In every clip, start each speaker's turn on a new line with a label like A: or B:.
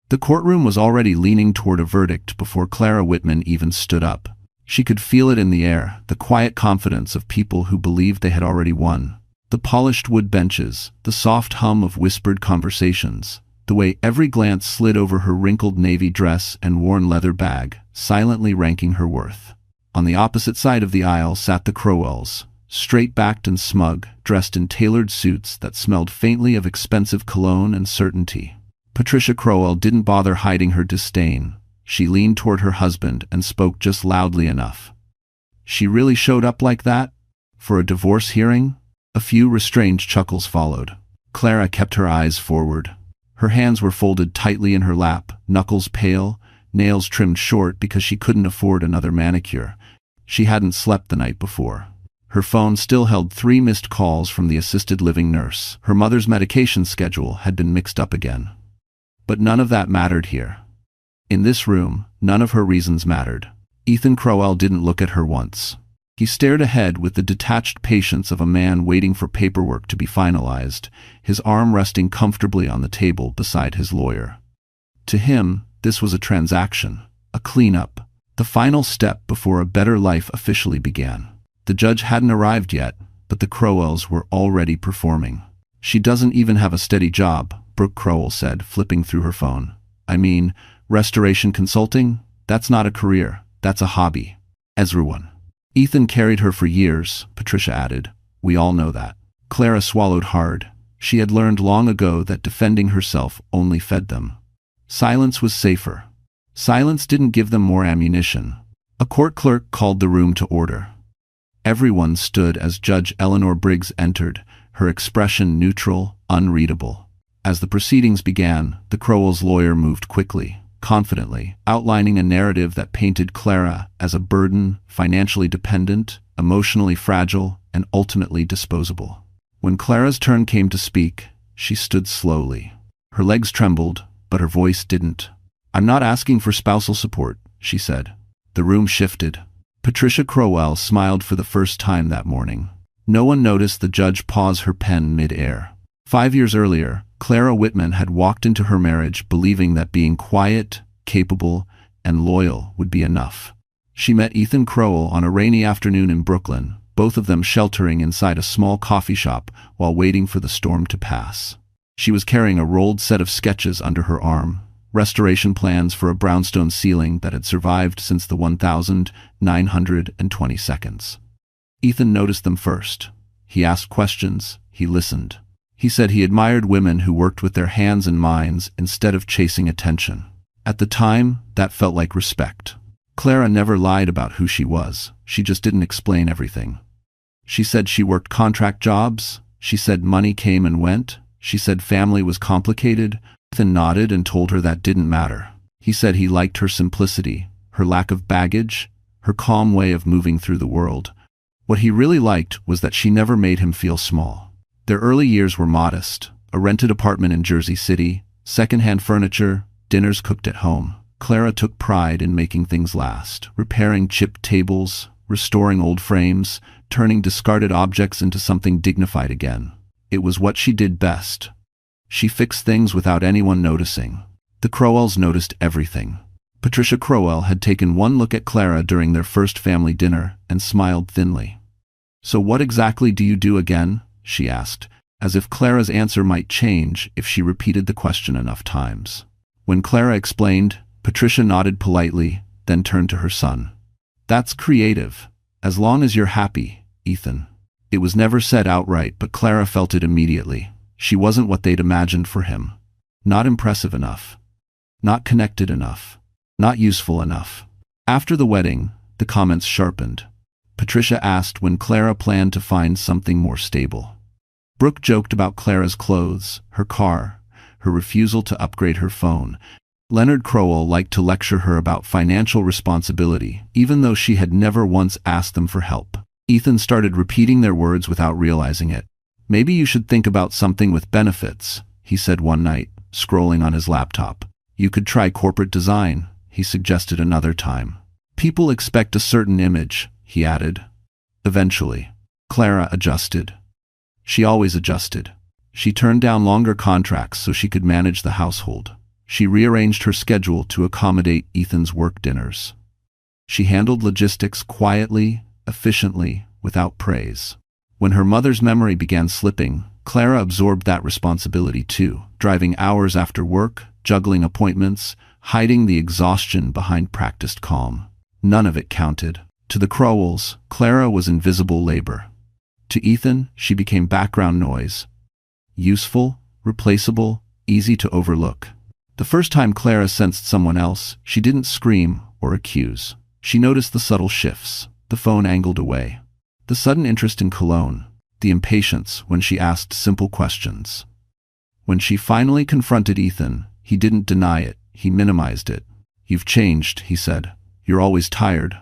A: The courtroom was already leaning toward a verdict before Clara Whitman even stood up. She could feel it in the air, the quiet confidence of people who believed they had already won. The polished wood benches, the soft hum of whispered conversations, the way every glance slid over her wrinkled navy dress and worn leather bag, silently ranking her worth. On the opposite side of the aisle sat the Crowells, straight-backed and smug, dressed in tailored suits that smelled faintly of expensive cologne and certainty. Patricia Crowell didn't bother hiding her disdain. She leaned toward her husband and spoke just loudly enough. "She really showed up like that? For a divorce hearing?" A few restrained chuckles followed. Clara kept her eyes forward. Her hands were folded tightly in her lap, knuckles pale, nails trimmed short because she couldn't afford another manicure. She hadn't slept the night before. Her phone still held 3 missed calls from the assisted living nurse. Her mother's medication schedule had been mixed up again. But none of that mattered here. In this room, none of her reasons mattered. Ethan Crowell didn't look at her once. He stared ahead with the detached patience of a man waiting for paperwork to be finalized, his arm resting comfortably on the table beside his lawyer. To him, this was a transaction, a cleanup, the final step before a better life officially began. The judge hadn't arrived yet, but the Crowells were already performing. "She doesn't even have a steady job," Brooke Crowell said, flipping through her phone. "I mean, restoration consulting? That's not a career, that's a hobby." Everyone. "Ethan carried her for years," Patricia added. "We all know that." Clara swallowed hard. She had learned long ago that defending herself only fed them. Silence was safer. Silence didn't give them more ammunition. A court clerk called the room to order. Everyone stood as Judge Eleanor Briggs entered, her expression neutral, unreadable. As the proceedings began, the Crowells' lawyer moved quickly, confidently, outlining a narrative that painted Clara as a burden, financially dependent, emotionally fragile, and ultimately disposable. When Clara's turn came to speak, she stood slowly. Her legs trembled, but her voice didn't. "I'm not asking for spousal support," she said. The room shifted. Patricia Crowell smiled for the first time that morning. No one noticed the judge pause her pen mid-air. 5 years earlier, Clara Whitman had walked into her marriage believing that being quiet, capable, and loyal would be enough. She met Ethan Crowell on a rainy afternoon in Brooklyn, both of them sheltering inside a small coffee shop while waiting for the storm to pass. She was carrying a rolled set of sketches under her arm, restoration plans for a brownstone ceiling that had survived since the 1,920 seconds. Ethan noticed them first. He asked questions, he listened. He said he admired women who worked with their hands and minds instead of chasing attention. At the time, that felt like respect. Clara never lied about who she was, she just didn't explain everything. She said she worked contract jobs, she said money came and went, she said family was complicated. Ethan nodded and told her that didn't matter. He said he liked her simplicity, her lack of baggage, her calm way of moving through the world. What he really liked was that she never made him feel small. Their early years were modest, a rented apartment in Jersey City, second-hand furniture, dinners cooked at home. Clara took pride in making things last, repairing chipped tables, restoring old frames, turning discarded objects into something dignified again. It was what she did best. She fixed things without anyone noticing. The Crowells noticed everything. Patricia Crowell had taken one look at Clara during their first family dinner and smiled thinly. "So what exactly do you do again?" she asked, as if Clara's answer might change if she repeated the question enough times. When Clara explained, Patricia nodded politely, then turned to her son. "That's creative. As long as you're happy, Ethan." It was never said outright, but Clara felt it immediately. She wasn't what they'd imagined for him. Not impressive enough. Not connected enough. Not useful enough. After the wedding, the comments sharpened. Patricia asked when Clara planned to find something more stable. Brooke joked about Clara's clothes, her car, her refusal to upgrade her phone. Leonard Crowell liked to lecture her about financial responsibility, even though she had never once asked them for help. Ethan started repeating their words without realizing it. "Maybe you should think about something with benefits," he said one night, scrolling on his laptop. "You could try corporate design," he suggested another time. "People expect a certain image," he added. Eventually, Clara adjusted. She always adjusted. She turned down longer contracts so she could manage the household. She rearranged her schedule to accommodate Ethan's work dinners. She handled logistics quietly, efficiently, without praise. When her mother's memory began slipping, Clara absorbed that responsibility too, driving hours after work, juggling appointments, hiding the exhaustion behind practiced calm. None of it counted. To the Crowells, Clara was invisible labor. To Ethan, she became background noise. Useful, replaceable, easy to overlook. The first time Clara sensed someone else, she didn't scream or accuse. She noticed the subtle shifts, the phone angled away, the sudden interest in cologne, the impatience when she asked simple questions. When she finally confronted Ethan, he didn't deny it, he minimized it. "You've changed," he said. "You're always tired.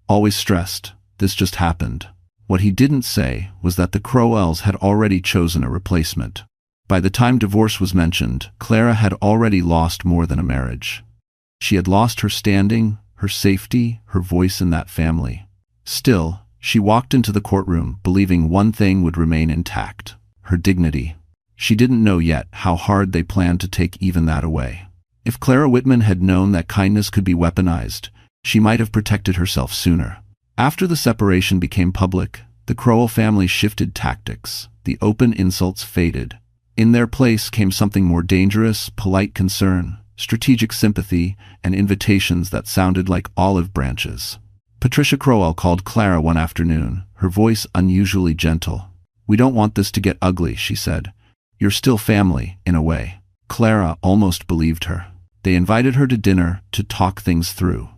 A: Always stressed. This just happened." What he didn't say was that the Crowells had already chosen a replacement. By the time divorce was mentioned, Clara had already lost more than a marriage. She had lost her standing, her safety, her voice in that family. Still, she walked into the courtroom believing one thing would remain intact: her dignity. She didn't know yet how hard they planned to take even that away. If Clara Whitman had known that kindness could be weaponized, she might have protected herself sooner. After the separation became public, the Crowell family shifted tactics. The open insults faded. In their place came something more dangerous: polite concern, strategic sympathy, and invitations that sounded like olive branches. Patricia Crowell called Clara one afternoon, her voice unusually gentle. "We don't want this to get ugly," she said. "You're still family, in a way." Clara almost believed her. They invited her to dinner to talk things through.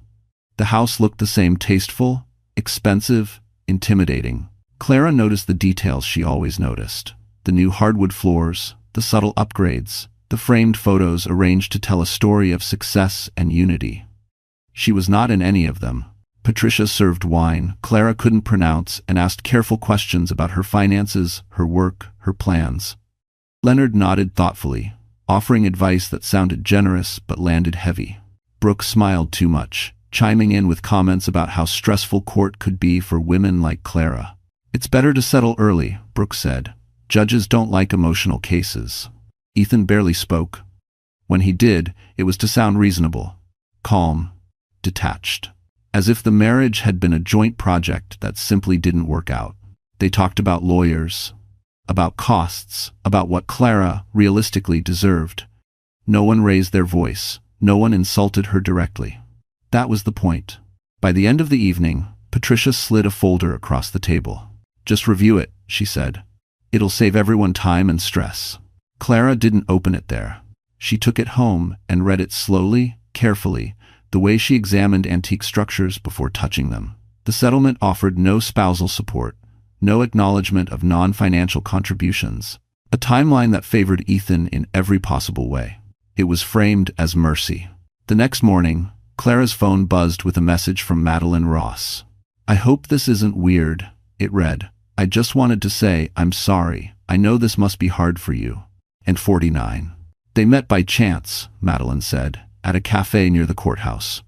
A: The house looked the same: tasteful, expensive, intimidating. Clara noticed the details she always noticed: the new hardwood floors, the subtle upgrades, the framed photos arranged to tell a story of success and unity. She was not in any of them. Patricia served wine Clara couldn't pronounce and asked careful questions about her finances, her work, her plans. Leonard nodded thoughtfully, offering advice that sounded generous but landed heavy. Brooke smiled too much, chiming in with comments about how stressful court could be for women like Clara. "It's better to settle early," Brooke said. "Judges don't like emotional cases." Ethan barely spoke. When he did, it was to sound reasonable, calm, detached. As if the marriage had been a joint project that simply didn't work out. They talked about lawyers, about costs, about what Clara realistically deserved. No one raised their voice. No one insulted her directly. That was the point. By the end of the evening, Patricia slid a folder across the table. "Just review it," she said. "It'll save everyone time and stress." Clara didn't open it there. She took it home and read it slowly, carefully, the way she examined antique structures before touching them. The settlement offered no spousal support, no acknowledgement of non-financial contributions, a timeline that favored Ethan in every possible way. It was framed as mercy. The next morning, Clara's phone buzzed with a message from Madeline Ross. "I hope this isn't weird," it read. "I just wanted to say I'm sorry. I know this must be hard for you." And 49. "They met by chance," Madeline said, "at a cafe near the courthouse."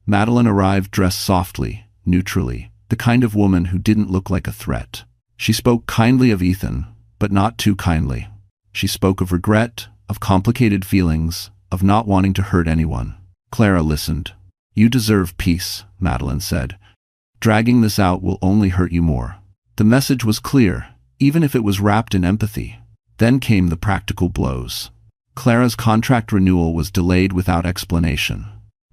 A: Madeline arrived dressed softly, neutrally, the kind of woman who didn't look like a threat. She spoke kindly of Ethan, but not too kindly. She spoke of regret, of complicated feelings, of not wanting to hurt anyone. Clara listened. "You deserve peace," Madeline said. "Dragging this out will only hurt you more." The message was clear, even if it was wrapped in empathy. Then came the practical blows. Clara's contract renewal was delayed without explanation.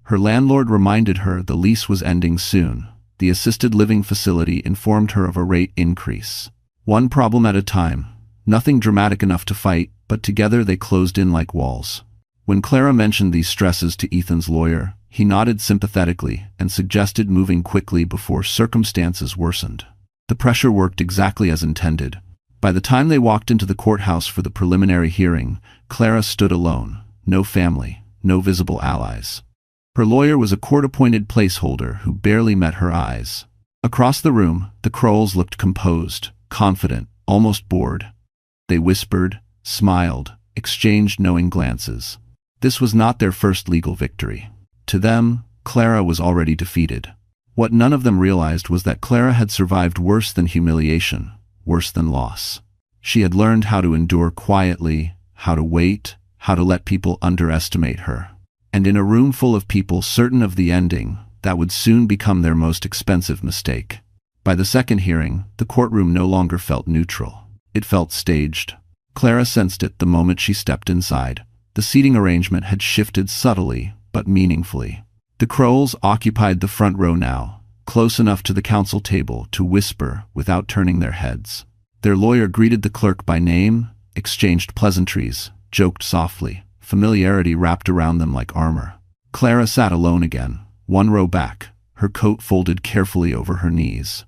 A: Her landlord reminded her the lease was ending soon. The assisted living facility informed her of a rate increase. One problem at a time. Nothing dramatic enough to fight, but together they closed in like walls. When Clara mentioned these stresses to Ethan's lawyer, he nodded sympathetically and suggested moving quickly before circumstances worsened. The pressure worked exactly as intended. By the time they walked into the courthouse for the preliminary hearing, Clara stood alone. No family, no visible allies. Her lawyer was a court-appointed placeholder who barely met her eyes. Across the room, the Crowells looked composed, confident, almost bored. They whispered, smiled, exchanged knowing glances. This was not their first legal victory. To them, Clara was already defeated. What none of them realized was that Clara had survived worse than humiliation, worse than loss. She had learned how to endure quietly, how to wait, how to let people underestimate her. And in a room full of people certain of the ending, that would soon become their most expensive mistake. By the second hearing, the courtroom no longer felt neutral. It felt staged. Clara sensed it the moment she stepped inside. The seating arrangement had shifted subtly, but meaningfully. The Crowells occupied the front row now, close enough to the counsel table to whisper without turning their heads. Their lawyer greeted the clerk by name, exchanged pleasantries, joked softly. Familiarity wrapped around them like armor. Clara sat alone again, one row back, her coat folded carefully over her knees.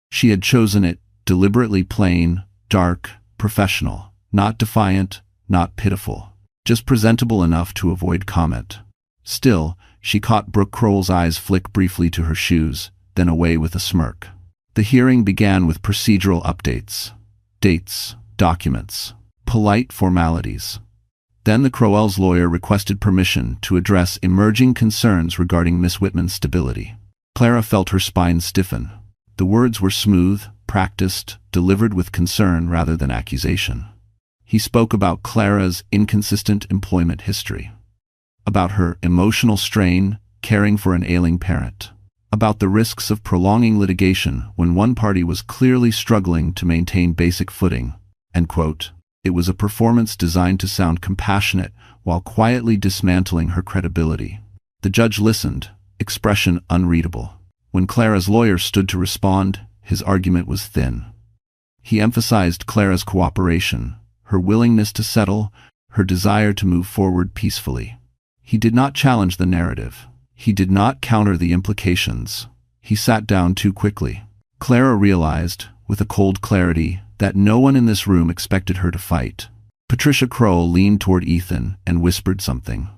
A: She had chosen it, deliberately plain, dark, professional, not defiant, not pitiful, just presentable enough to avoid comment. Still, she caught Brooke Crowell's eyes flick briefly to her shoes, then away with a smirk. The hearing began with procedural updates. Dates, documents, polite formalities. Then the Crowells' lawyer requested permission to address emerging concerns regarding Miss Whitman's stability. Clara felt her spine stiffen. The words were smooth, practiced, delivered with concern rather than accusation. He spoke about Clara's inconsistent employment history, about her emotional strain caring for an ailing parent, about the risks of prolonging litigation when one party was clearly struggling to maintain basic footing, end quote. It was a performance designed to sound compassionate while quietly dismantling her credibility. The judge listened, expression unreadable. When Clara's lawyer stood to respond, his argument was thin. He emphasized Clara's cooperation, her willingness to settle, her desire to move forward peacefully. He did not challenge the narrative. He did not counter the implications. He sat down too quickly. Clara realized, with a cold clarity, that no one in this room expected her to fight. Patricia Crowell leaned toward Ethan and whispered something.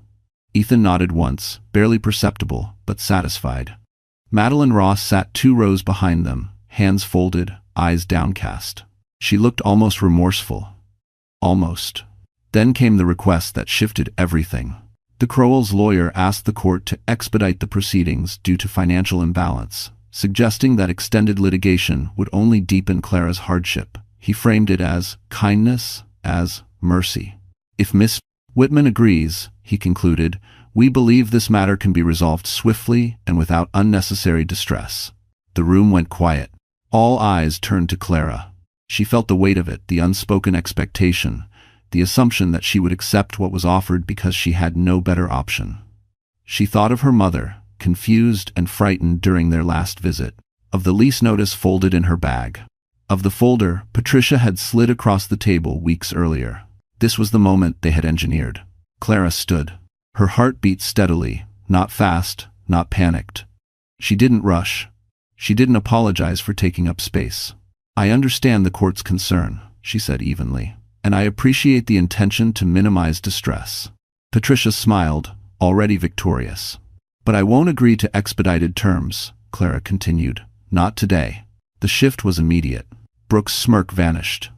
A: Ethan nodded once, barely perceptible, but satisfied. Madeline Ross sat 2 rows behind them, hands folded, eyes downcast. She looked almost remorseful. Almost. Then came the request that shifted everything. The Crowells' lawyer asked the court to expedite the proceedings due to financial imbalance, suggesting that extended litigation would only deepen Clara's hardship. He framed it as kindness, as mercy. If Miss Whitman agrees, he concluded, we believe this matter can be resolved swiftly and without unnecessary distress. The room went quiet. All eyes turned to Clara. She felt the weight of it, the unspoken expectation, the assumption that she would accept what was offered because she had no better option. She thought of her mother, confused and frightened during their last visit, of the lease notice folded in her bag, of the folder Patricia had slid across the table weeks earlier. This was the moment they had engineered. Clara stood. Her heart beat steadily, not fast, not panicked. She didn't rush. She didn't apologize for taking up space. I understand the court's concern, she said evenly, and I appreciate the intention to minimize distress. Patricia smiled, already victorious. But I won't agree to expedited terms, Clara continued. Not today. The shift was immediate. Brooke's smirk vanished.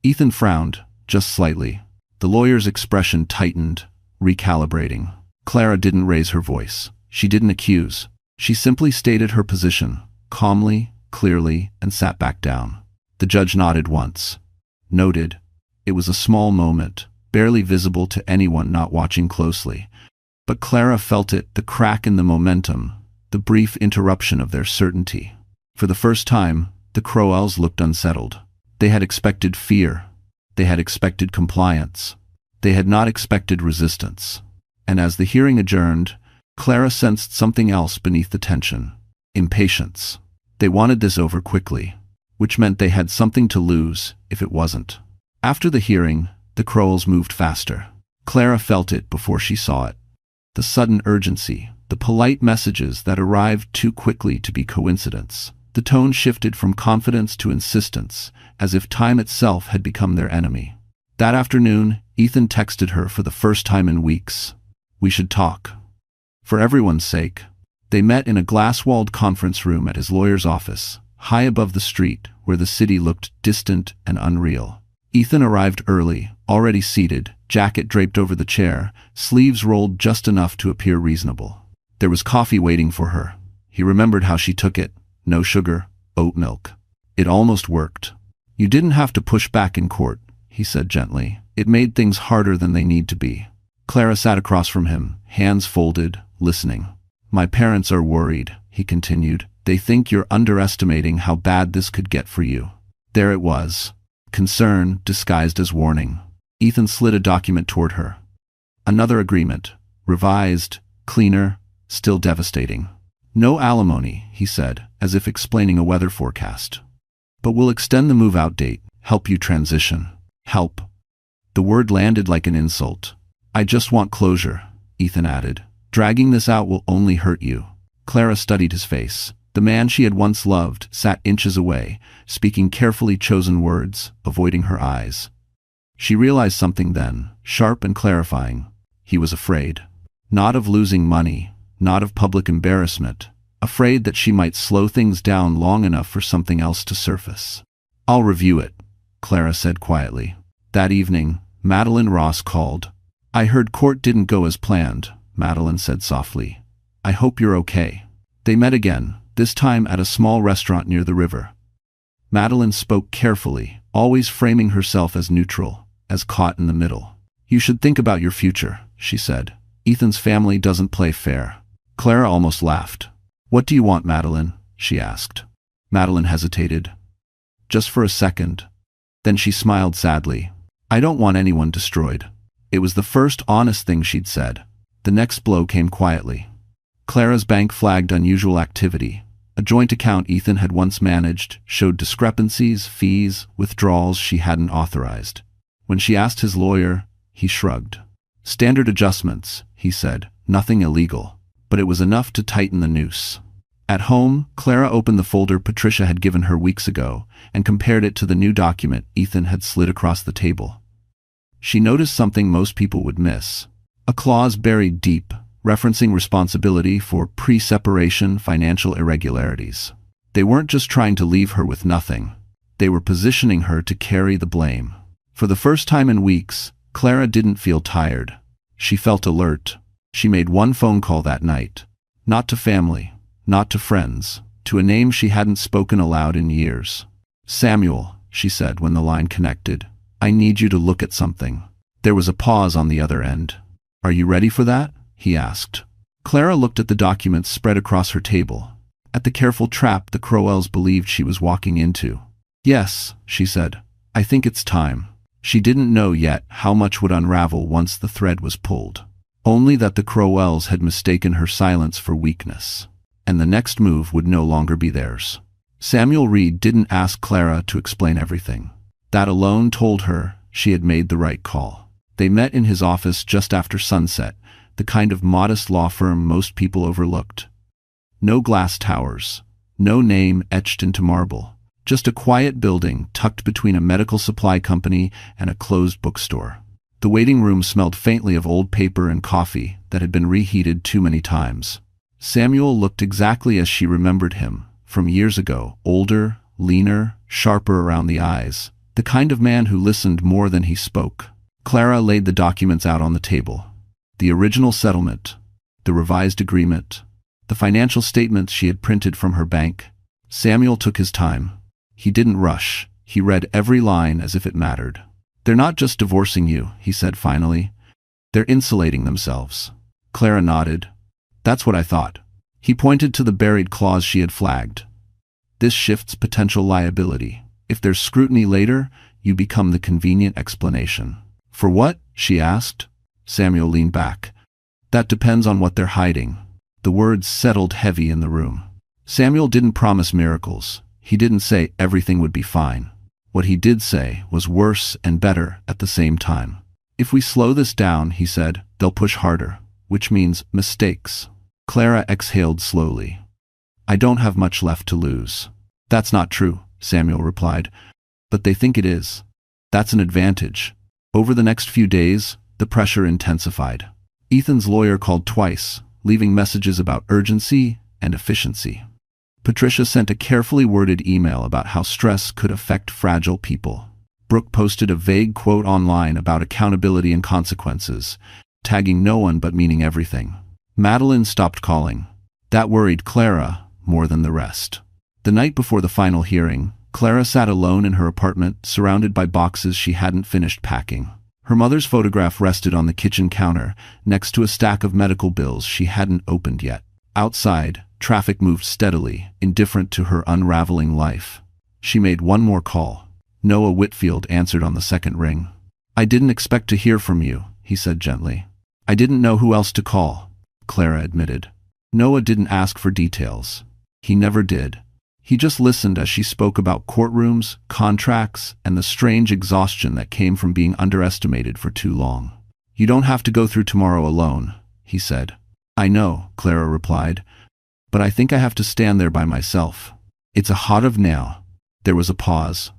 A: Ethan frowned, just slightly. The lawyer's expression tightened, recalibrating. Clara didn't raise her voice. She didn't accuse. She simply stated her position, calmly, clearly, and sat back down. The judge nodded once. Noted. It was a small moment, barely visible to anyone not watching closely. But Clara felt it, the crack in the momentum, the brief interruption of their certainty. For the first time, the Crowells looked unsettled. They had expected fear. They had expected compliance. They had not expected resistance. And as the hearing adjourned, Clara sensed something else beneath the tension. Impatience. They wanted this over quickly, which meant they had something to lose if it wasn't. After the hearing, the Crowells moved faster. Clara felt it before she saw it. The sudden urgency, the polite messages that arrived too quickly to be coincidence. The tone shifted from confidence to insistence, as if time itself had become their enemy. That afternoon, Ethan texted her for the first time in weeks. We should talk. For everyone's sake. They met in a glass-walled conference room at his lawyer's office, high above the street, where the city looked distant and unreal. Ethan arrived early, already seated, jacket draped over the chair, sleeves rolled just enough to appear reasonable. There was coffee waiting for her. He remembered how she took it. No sugar, oat milk. It almost worked. You didn't have to push back in court, he said gently. It made things harder than they need to be. Clara sat across from him, hands folded, listening. My parents are worried, he continued. They think you're underestimating how bad this could get for you. There it was. Concern disguised as warning. Ethan slid a document toward her. Another agreement. Revised, cleaner, still devastating. No alimony, he said, as if explaining a weather forecast. But we'll extend the move-out date, help you transition. Help. The word landed like an insult. I just want closure, Ethan added. Dragging this out will only hurt you. Clara studied his face. The man she had once loved sat inches away, speaking carefully chosen words, avoiding her eyes. She realized something then, sharp and clarifying. He was afraid. Not of losing money, not of public embarrassment, afraid that she might slow things down long enough for something else to surface. I'll review it, Clara said quietly. That evening, Madeline Ross called. I heard court didn't go as planned, Madeline said softly. I hope you're okay. They met again, this time at a small restaurant near the river. Madeline spoke carefully, always framing herself as neutral, as caught in the middle. You should think about your future, she said. Ethan's family doesn't play fair. Clara almost laughed. What do you want, Madeline? She asked. Madeline hesitated. Just for a second. Then she smiled sadly. I don't want anyone destroyed. It was the first honest thing she'd said. The next blow came quietly. Clara's bank flagged unusual activity. A joint account Ethan had once managed showed discrepancies, fees, withdrawals she hadn't authorized. When she asked his lawyer, he shrugged. Standard adjustments, he said, nothing illegal. But it was enough to tighten the noose. At home, Clara opened the folder Patricia had given her weeks ago and compared it to the new document Ethan had slid across the table. She noticed something most people would miss. A clause buried deep, referencing responsibility for pre-separation financial irregularities. They weren't just trying to leave her with nothing. They were positioning her to carry the blame. For the first time in weeks, Clara didn't feel tired. She felt alert. She made one phone call that night. Not to family, not to friends, to a name she hadn't spoken aloud in years. Samuel, she said when the line connected. I need you to look at something. There was a pause on the other end. Are you ready for that? He asked. Clara looked at the documents spread across her table, at the careful trap the Crowells believed she was walking into. Yes, she said. I think it's time. She didn't know yet how much would unravel once the thread was pulled. Only that the Crowells had mistaken her silence for weakness, and the next move would no longer be theirs. Samuel Reed didn't ask Clara to explain everything. That alone told her she had made the right call. They met in his office just after sunset, the kind of modest law firm most people overlooked. No glass towers, no name etched into marble, just a quiet building tucked between a medical supply company and a closed bookstore. The waiting room smelled faintly of old paper and coffee that had been reheated too many times. Samuel looked exactly as she remembered him, from years ago, older, leaner, sharper around the eyes, the kind of man who listened more than he spoke. Clara laid the documents out on the table. The original settlement, the revised agreement, the financial statements she had printed from her bank. Samuel took his time. He didn't rush. He read every line as if it mattered. They're not just divorcing you, he said finally. They're insulating themselves. Clara nodded. That's what I thought. He pointed to the buried clause she had flagged. This shifts potential liability. If there's scrutiny later, you become the convenient explanation. For what? She asked. Samuel leaned back. That depends on what they're hiding. The words settled heavy in the room. Samuel didn't promise miracles. He didn't say everything would be fine. What he did say was worse and better at the same time. If we slow this down, he said, they'll push harder, which means mistakes. Clara exhaled slowly. I don't have much left to lose. That's not true, Samuel replied. But they think it is. That's an advantage. Over the next few days, the pressure intensified. Ethan's lawyer called twice, leaving messages about urgency and efficiency. Patricia sent a carefully worded email about how stress could affect fragile people. Brooke posted a vague quote online about accountability and consequences, tagging no one but meaning everything. Madeline stopped calling. That worried Clara more than the rest. The night before the final hearing, Clara sat alone in her apartment, surrounded by boxes she hadn't finished packing. Her mother's photograph rested on the kitchen counter, next to a stack of medical bills she hadn't opened yet. Outside, traffic moved steadily, indifferent to her unraveling life. She made one more call. Noah Whitfield answered on the second ring. "I didn't expect to hear from you," he said gently. "I didn't know who else to call," Clara admitted. Noah didn't ask for details. He never did. He just listened as she spoke about courtrooms, contracts, and the strange exhaustion that came from being underestimated for too long. "You don't have to go through tomorrow alone," he said. "I know," Clara replied, "but I think I have to stand there by myself. It's a hot of now." There was a pause.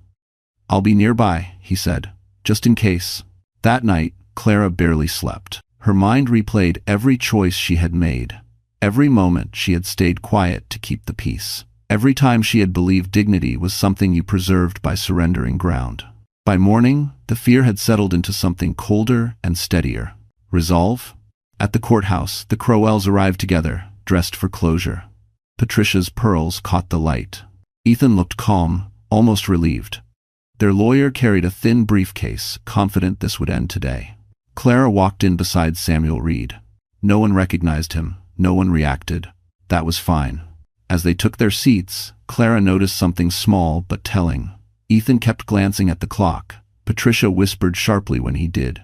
A: "I'll be nearby," he said, "just in case." That night, Clara barely slept. Her mind replayed every choice she had made. Every moment she had stayed quiet to keep the peace. Every time she had believed dignity was something you preserved by surrendering ground. By morning, the fear had settled into something colder and steadier. Resolve? At the courthouse, the Crowells arrived together, dressed for closure. Patricia's pearls caught the light. Ethan looked calm, almost relieved. Their lawyer carried a thin briefcase, confident this would end today. Clara walked in beside Samuel Reed. No one recognized him, no one reacted. That was fine. As they took their seats, Clara noticed something small but telling. Ethan kept glancing at the clock. Patricia whispered sharply when he did.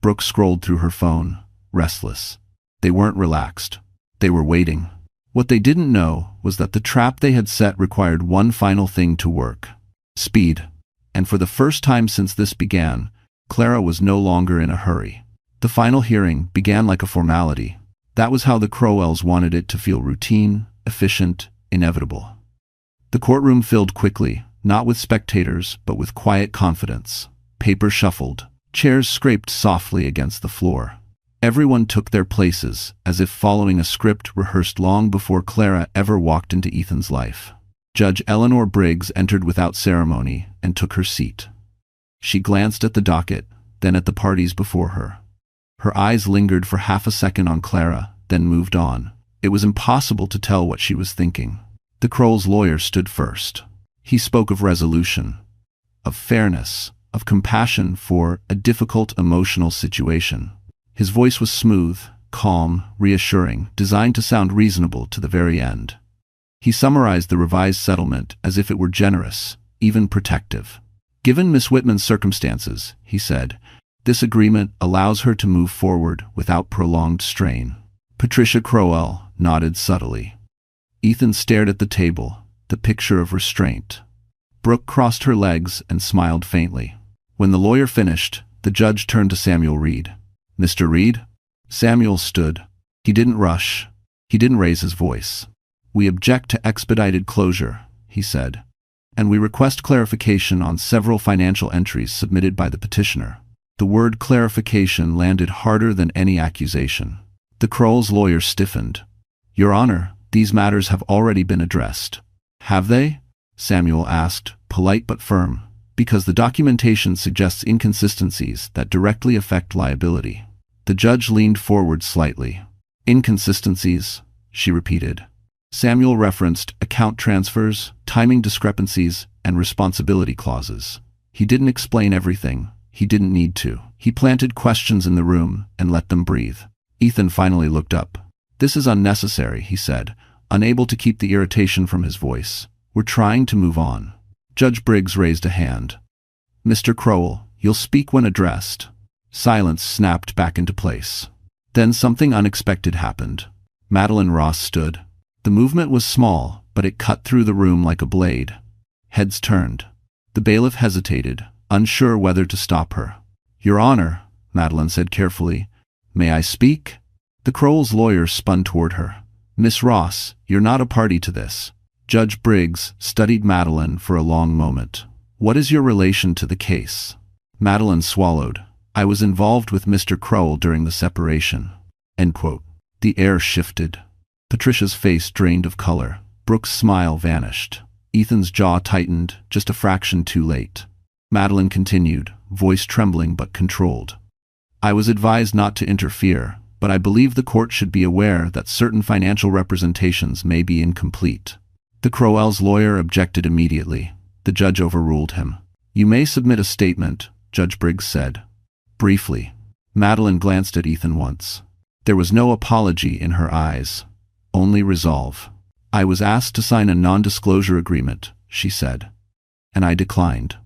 A: Brooke scrolled through her phone, restless. They weren't relaxed. They were waiting. What they didn't know was that the trap they had set required one final thing to work. Speed. And for the first time since this began, Clara was no longer in a hurry. The final hearing began like a formality. That was how the Crowells wanted it to feel: routine, efficient, inevitable. The courtroom filled quickly, not with spectators, but with quiet confidence. Paper shuffled. Chairs scraped softly against the floor. Everyone took their places, as if following a script rehearsed long before Clara ever walked into Ethan's life. Judge Eleanor Briggs entered without ceremony and took her seat. She glanced at the docket, then at the parties before her. Her eyes lingered for half a second on Clara, then moved on. It was impossible to tell what she was thinking. The Crowell's lawyer stood first. He spoke of resolution, of fairness, of compassion for a difficult emotional situation. His voice was smooth, calm, reassuring, designed to sound reasonable to the very end. He summarized the revised settlement as if it were generous, even protective. "Given Miss Whitman's circumstances," he said, "this agreement allows her to move forward without prolonged strain." Patricia Crowell nodded subtly. Ethan stared at the table, the picture of restraint. Brooke crossed her legs and smiled faintly. When the lawyer finished, the judge turned to Samuel Reed. "Mr. Reed?" Samuel stood. He didn't rush. He didn't raise his voice. "We object to expedited closure," he said, "and we request clarification on several financial entries submitted by the petitioner." The word clarification landed harder than any accusation. The Crowell's lawyer stiffened. "Your Honor, these matters have already been addressed." "Have they?" Samuel asked, polite but firm, "because the documentation suggests inconsistencies that directly affect liability." The judge leaned forward slightly. "Inconsistencies," she repeated. Samuel referenced account transfers, timing discrepancies, and responsibility clauses. He didn't explain everything. He didn't need to. He planted questions in the room and let them breathe. Ethan finally looked up. "This is unnecessary," he said, unable to keep the irritation from his voice. "We're trying to move on." Judge Briggs raised a hand. "Mr. Crowell, you'll speak when addressed." Silence snapped back into place. Then something unexpected happened. Madeline Ross stood. The movement was small, but it cut through the room like a blade. Heads turned. The bailiff hesitated, unsure whether to stop her. "Your Honor," Madeline said carefully, "may I speak?" The Crowell's lawyer spun toward her. "Miss Ross, you're not a party to this." Judge Briggs studied Madeline for a long moment. "What is your relation to the case?" Madeline swallowed. "I was involved with Mr. Crowell during the separation." End quote. The air shifted. Patricia's face drained of color. Brooke's smile vanished. Ethan's jaw tightened, just a fraction too late. Madeline continued, voice trembling but controlled. "I was advised not to interfere, but I believe the court should be aware that certain financial representations may be incomplete." The Crowell's lawyer objected immediately. The judge overruled him. "You may submit a statement," Judge Briggs said. Briefly, Madeline glanced at Ethan once. There was no apology in her eyes, only resolve. "I was asked to sign a non-disclosure agreement," she said, "and I declined.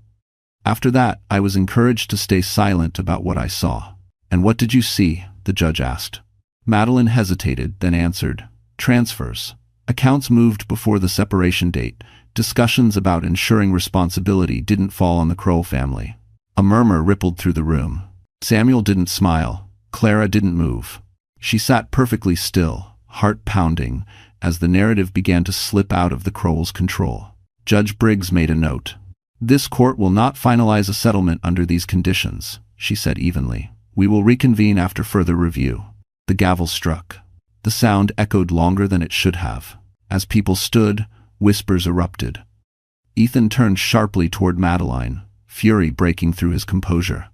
A: After that, I was encouraged to stay silent about what I saw." "And what did you see?" the judge asked. Madeline hesitated, then answered, "Transfers. Accounts moved before the separation date. Discussions about ensuring responsibility didn't fall on the Kroll family." A murmur rippled through the room. Samuel didn't smile. Clara didn't move. She sat perfectly still, heart pounding, as the narrative began to slip out of the Krolls' control. Judge Briggs made a note. "This court will not finalize a settlement under these conditions," she said evenly. "We will reconvene after further review." The gavel struck. The sound echoed longer than it should have. As people stood, whispers erupted. Ethan turned sharply toward Madeline, fury breaking through his composure.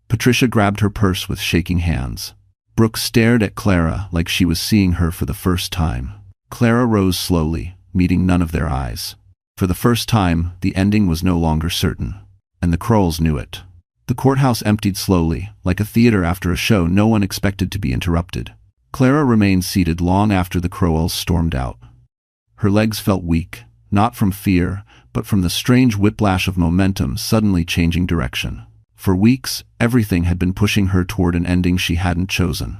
A: Patricia grabbed her purse with shaking hands. Brooke stared at Clara like she was seeing her for the first time. Clara rose slowly, meeting none of their eyes. For the first time, the ending was no longer certain, and the Krolls knew it. The courthouse emptied slowly, like a theater after a show no one expected to be interrupted. Clara remained seated long after the Krolls stormed out. Her legs felt weak, not from fear, but from the strange whiplash of momentum suddenly changing direction. For weeks, everything had been pushing her toward an ending she hadn't chosen.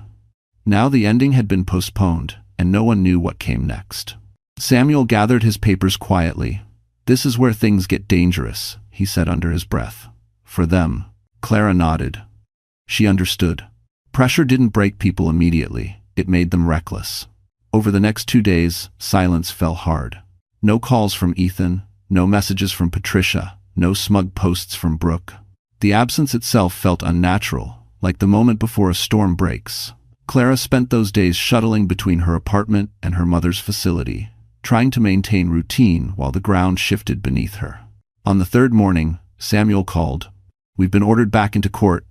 A: Now the ending had been postponed, and no one knew what came next. Samuel gathered his papers quietly. "This is where things get dangerous," he said under his breath. "For them." Clara nodded. She understood. Pressure didn't break people immediately, it made them reckless. Over the next 2 days, silence fell hard. No calls from Ethan, no messages from Patricia, no smug posts from Brooke. The absence itself felt unnatural, like the moment before a storm breaks. Clara spent those days shuttling between her apartment and her mother's facility, trying to maintain routine while the ground shifted beneath her. On the third morning, Samuel called. "We've been ordered back into court,"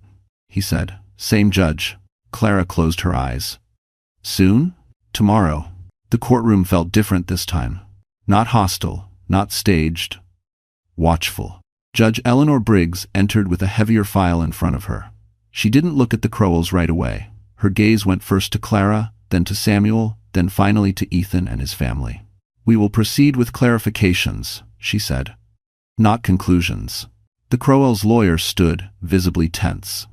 A: he said. "Same judge." Clara closed her eyes. "Soon?" "Tomorrow." The courtroom felt different this time. Not hostile, not staged. Watchful. Judge Eleanor Briggs entered with a heavier file in front of her. She didn't look at the Krolls right away. Her gaze went first to Clara, then to Samuel, then finally to Ethan and his family. "We will proceed with clarifications," she said. "Not conclusions." The Krolls' lawyer stood, visibly tense.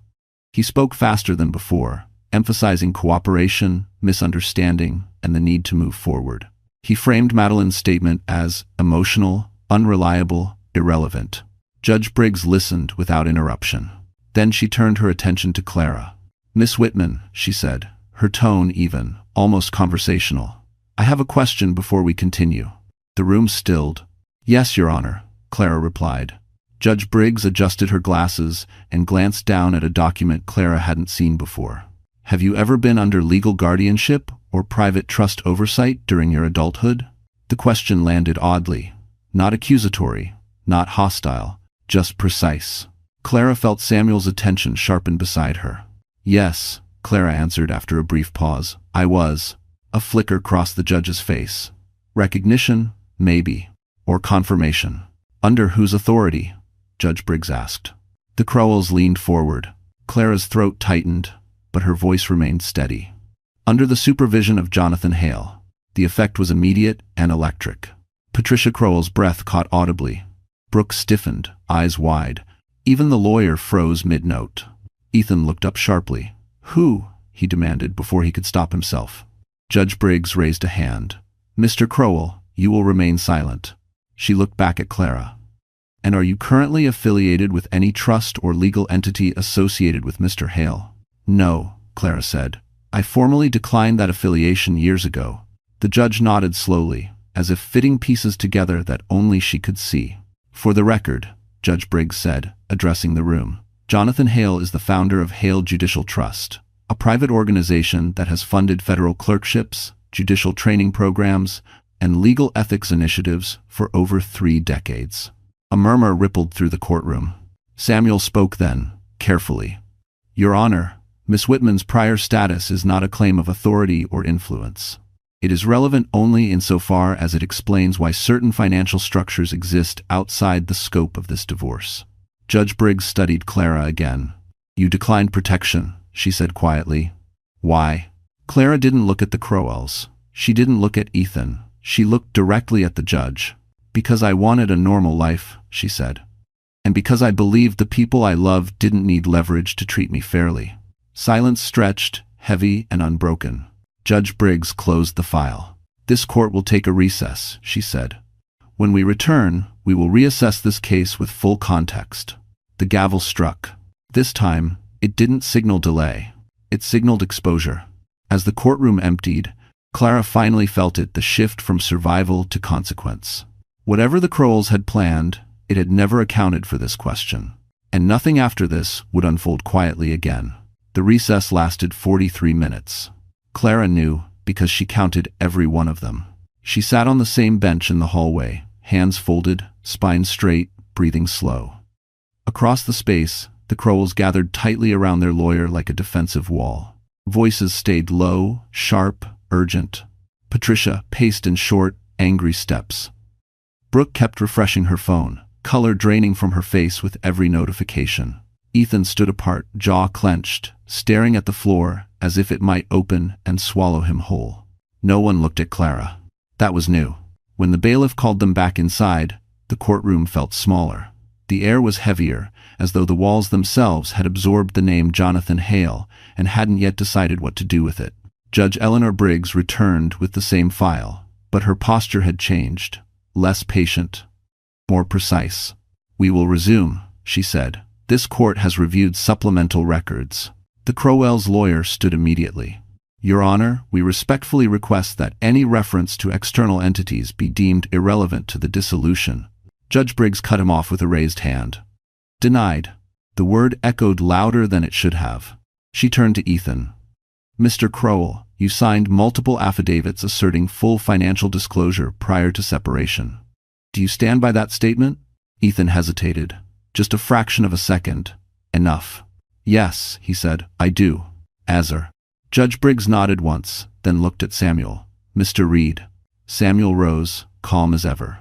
A: He spoke faster than before, emphasizing cooperation, misunderstanding, and the need to move forward. He framed Madeline's statement as emotional, unreliable, irrelevant. Judge Briggs listened without interruption. Then she turned her attention to Clara. "Miss Whitman," she said, her tone even, almost conversational. "I have a question before we continue." The room stilled. "Yes, Your Honor," Clara replied. Judge Briggs adjusted her glasses and glanced down at a document Clara hadn't seen before. "Have you ever been under legal guardianship or private trust oversight during your adulthood?" The question landed oddly. Not accusatory, not hostile, just precise. Clara felt Samuel's attention sharpen beside her. "Yes," Clara answered after a brief pause. "I was." A flicker crossed the judge's face. "Recognition? Maybe. Or confirmation." "Under whose authority?" Judge Briggs asked. The Krolls leaned forward. Clara's throat tightened, but her voice remained steady. "Under the supervision of Jonathan Hale." The effect was immediate and electric. Patricia Kroll's breath caught audibly. Brooke stiffened, eyes wide. Even the lawyer froze mid-note. Ethan looked up sharply. "Who?" he demanded before he could stop himself. Judge Briggs raised a hand. "Mr. Kroll, you will remain silent." She looked back at Clara. "And are you currently affiliated with any trust or legal entity associated with Mr. Hale?" "No," Clara said. "I formally declined that affiliation years ago." The judge nodded slowly, as if fitting pieces together that only she could see. "For the record," Judge Briggs said, addressing the room, "Jonathan Hale is the founder of Hale Judicial Trust, a private organization that has funded federal clerkships, judicial training programs, and legal ethics initiatives for over 3 decades. A murmur rippled through the courtroom. Samuel spoke then, carefully. "Your Honor, Miss Whitman's prior status is not a claim of authority or influence. It is relevant only insofar as it explains why certain financial structures exist outside the scope of this divorce." Judge Briggs studied Clara again. You declined protection, she said quietly. Why? Clara didn't look at the Crowells. She didn't look at Ethan. She looked directly at the judge. Because I wanted a normal life, she said. And because I believed the people I loved didn't need leverage to treat me fairly. Silence stretched, heavy and unbroken. Judge Briggs closed the file. This court will take a recess, she said. When we return, we will reassess this case with full context. The gavel struck. This time, it didn't signal delay. It signaled exposure. As the courtroom emptied, Clara finally felt it, the shift from survival to consequence. Whatever the Crowells had planned, it had never accounted for this question. And nothing after this would unfold quietly again. The recess lasted 43 minutes. Clara knew, because she counted every one of them. She sat on the same bench in the hallway, hands folded, spine straight, breathing slow. Across the space, the Crowells gathered tightly around their lawyer like a defensive wall. Voices stayed low, sharp, urgent. Patricia paced in short, angry steps. Brooke kept refreshing her phone, color draining from her face with every notification. Ethan stood apart, jaw clenched, staring at the floor as if it might open and swallow him whole. No one looked at Clara. That was new. When the bailiff called them back inside, the courtroom felt smaller. The air was heavier, as though the walls themselves had absorbed the name Jonathan Hale and hadn't yet decided what to do with it. Judge Eleanor Briggs returned with the same file, but her posture had changed. Less patient, more precise. We will resume, she said. This court has reviewed supplemental records. The Crowells' lawyer stood immediately. Your Honor, we respectfully request that any reference to external entities be deemed irrelevant to the dissolution. Judge Briggs cut him off with a raised hand. Denied. The word echoed louder than it should have. She turned to Ethan. Mr. Crowell, you signed multiple affidavits asserting full financial disclosure prior to separation. Do you stand by that statement? Ethan hesitated. Just a fraction of a second. Enough. Yes, he said, I do. Azar. Judge Briggs nodded once, then looked at Samuel. Mr. Reed. Samuel rose, calm as ever.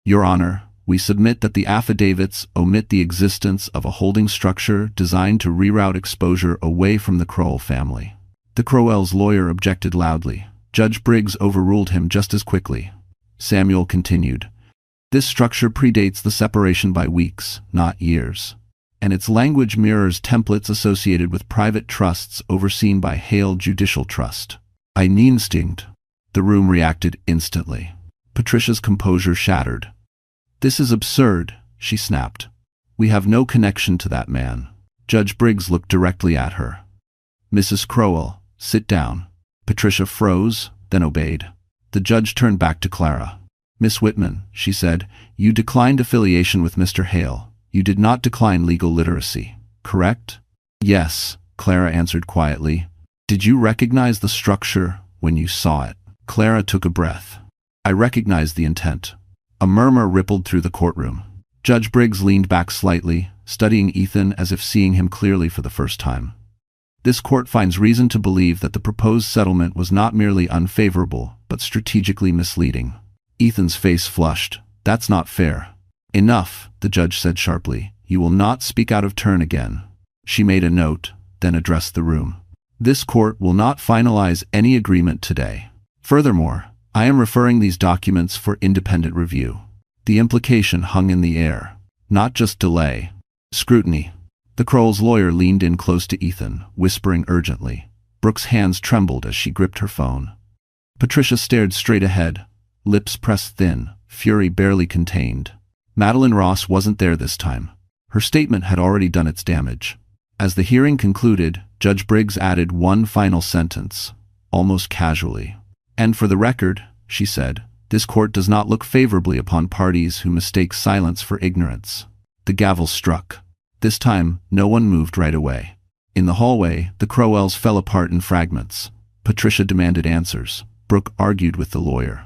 A: Your Honor, we submit that the affidavits omit the existence of a holding structure designed to reroute exposure away from the Crowell family. The Crowells' lawyer objected loudly. Judge Briggs overruled him just as quickly. Samuel continued. This structure predates the separation by weeks, not years. And its language mirrors templates associated with private trusts overseen by Hale Judicial Trust. Ein Instinct. The room reacted instantly. Patricia's composure shattered. This is absurd, she snapped. We have no connection to that man. Judge Briggs looked directly at her. Mrs. Crowell, sit down. Patricia froze, then obeyed. The judge turned back to Clara. Miss Whitman, she said, you declined affiliation with Mr. Hale. You did not decline legal literacy, correct? Yes, Clara answered quietly. Did you recognize the structure when you saw it? Clara took a breath. I recognized the intent. A murmur rippled through the courtroom. Judge Briggs leaned back slightly, studying Ethan as if seeing him clearly for the first time. This court finds reason to believe that the proposed settlement was not merely unfavorable, but strategically misleading. Ethan's face flushed. That's not fair. Enough, the judge said sharply. You will not speak out of turn again. She made a note, then addressed the room. This court will not finalize any agreement today. Furthermore, I am referring these documents for independent review. The implication hung in the air. Not just delay. Scrutiny. The Crowell's lawyer leaned in close to Ethan, whispering urgently. Brooke's hands trembled as she gripped her phone. Patricia stared straight ahead, lips pressed thin, fury barely contained. Madeline Ross wasn't there this time. Her statement had already done its damage. As the hearing concluded, Judge Briggs added one final sentence, almost casually. And for the record, she said, this court does not look favorably upon parties who mistake silence for ignorance. The gavel struck. This time, no one moved right away. In the hallway, the Crowells fell apart in fragments. Patricia demanded answers. Brooke argued with the lawyer.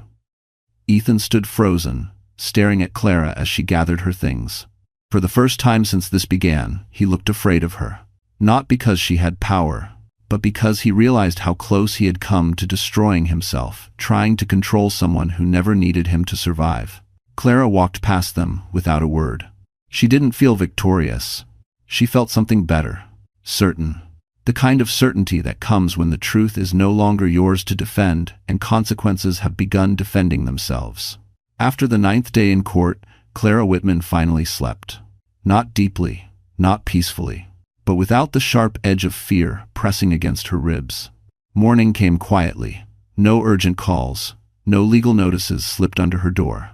A: Ethan stood frozen, staring at Clara as she gathered her things. For the first time since this began, he looked afraid of her. Not because she had power, but because he realized how close he had come to destroying himself, trying to control someone who never needed him to survive. Clara walked past them without a word. She didn't feel victorious. She felt something better. certain. The kind of certainty that comes when the truth is no longer yours to defend and consequences have begun defending themselves. After the 9th day in court, Clara Whitman finally slept. Not deeply, not peacefully, but without the sharp edge of fear pressing against her ribs. Morning came quietly. No urgent calls, no legal notices slipped under her door.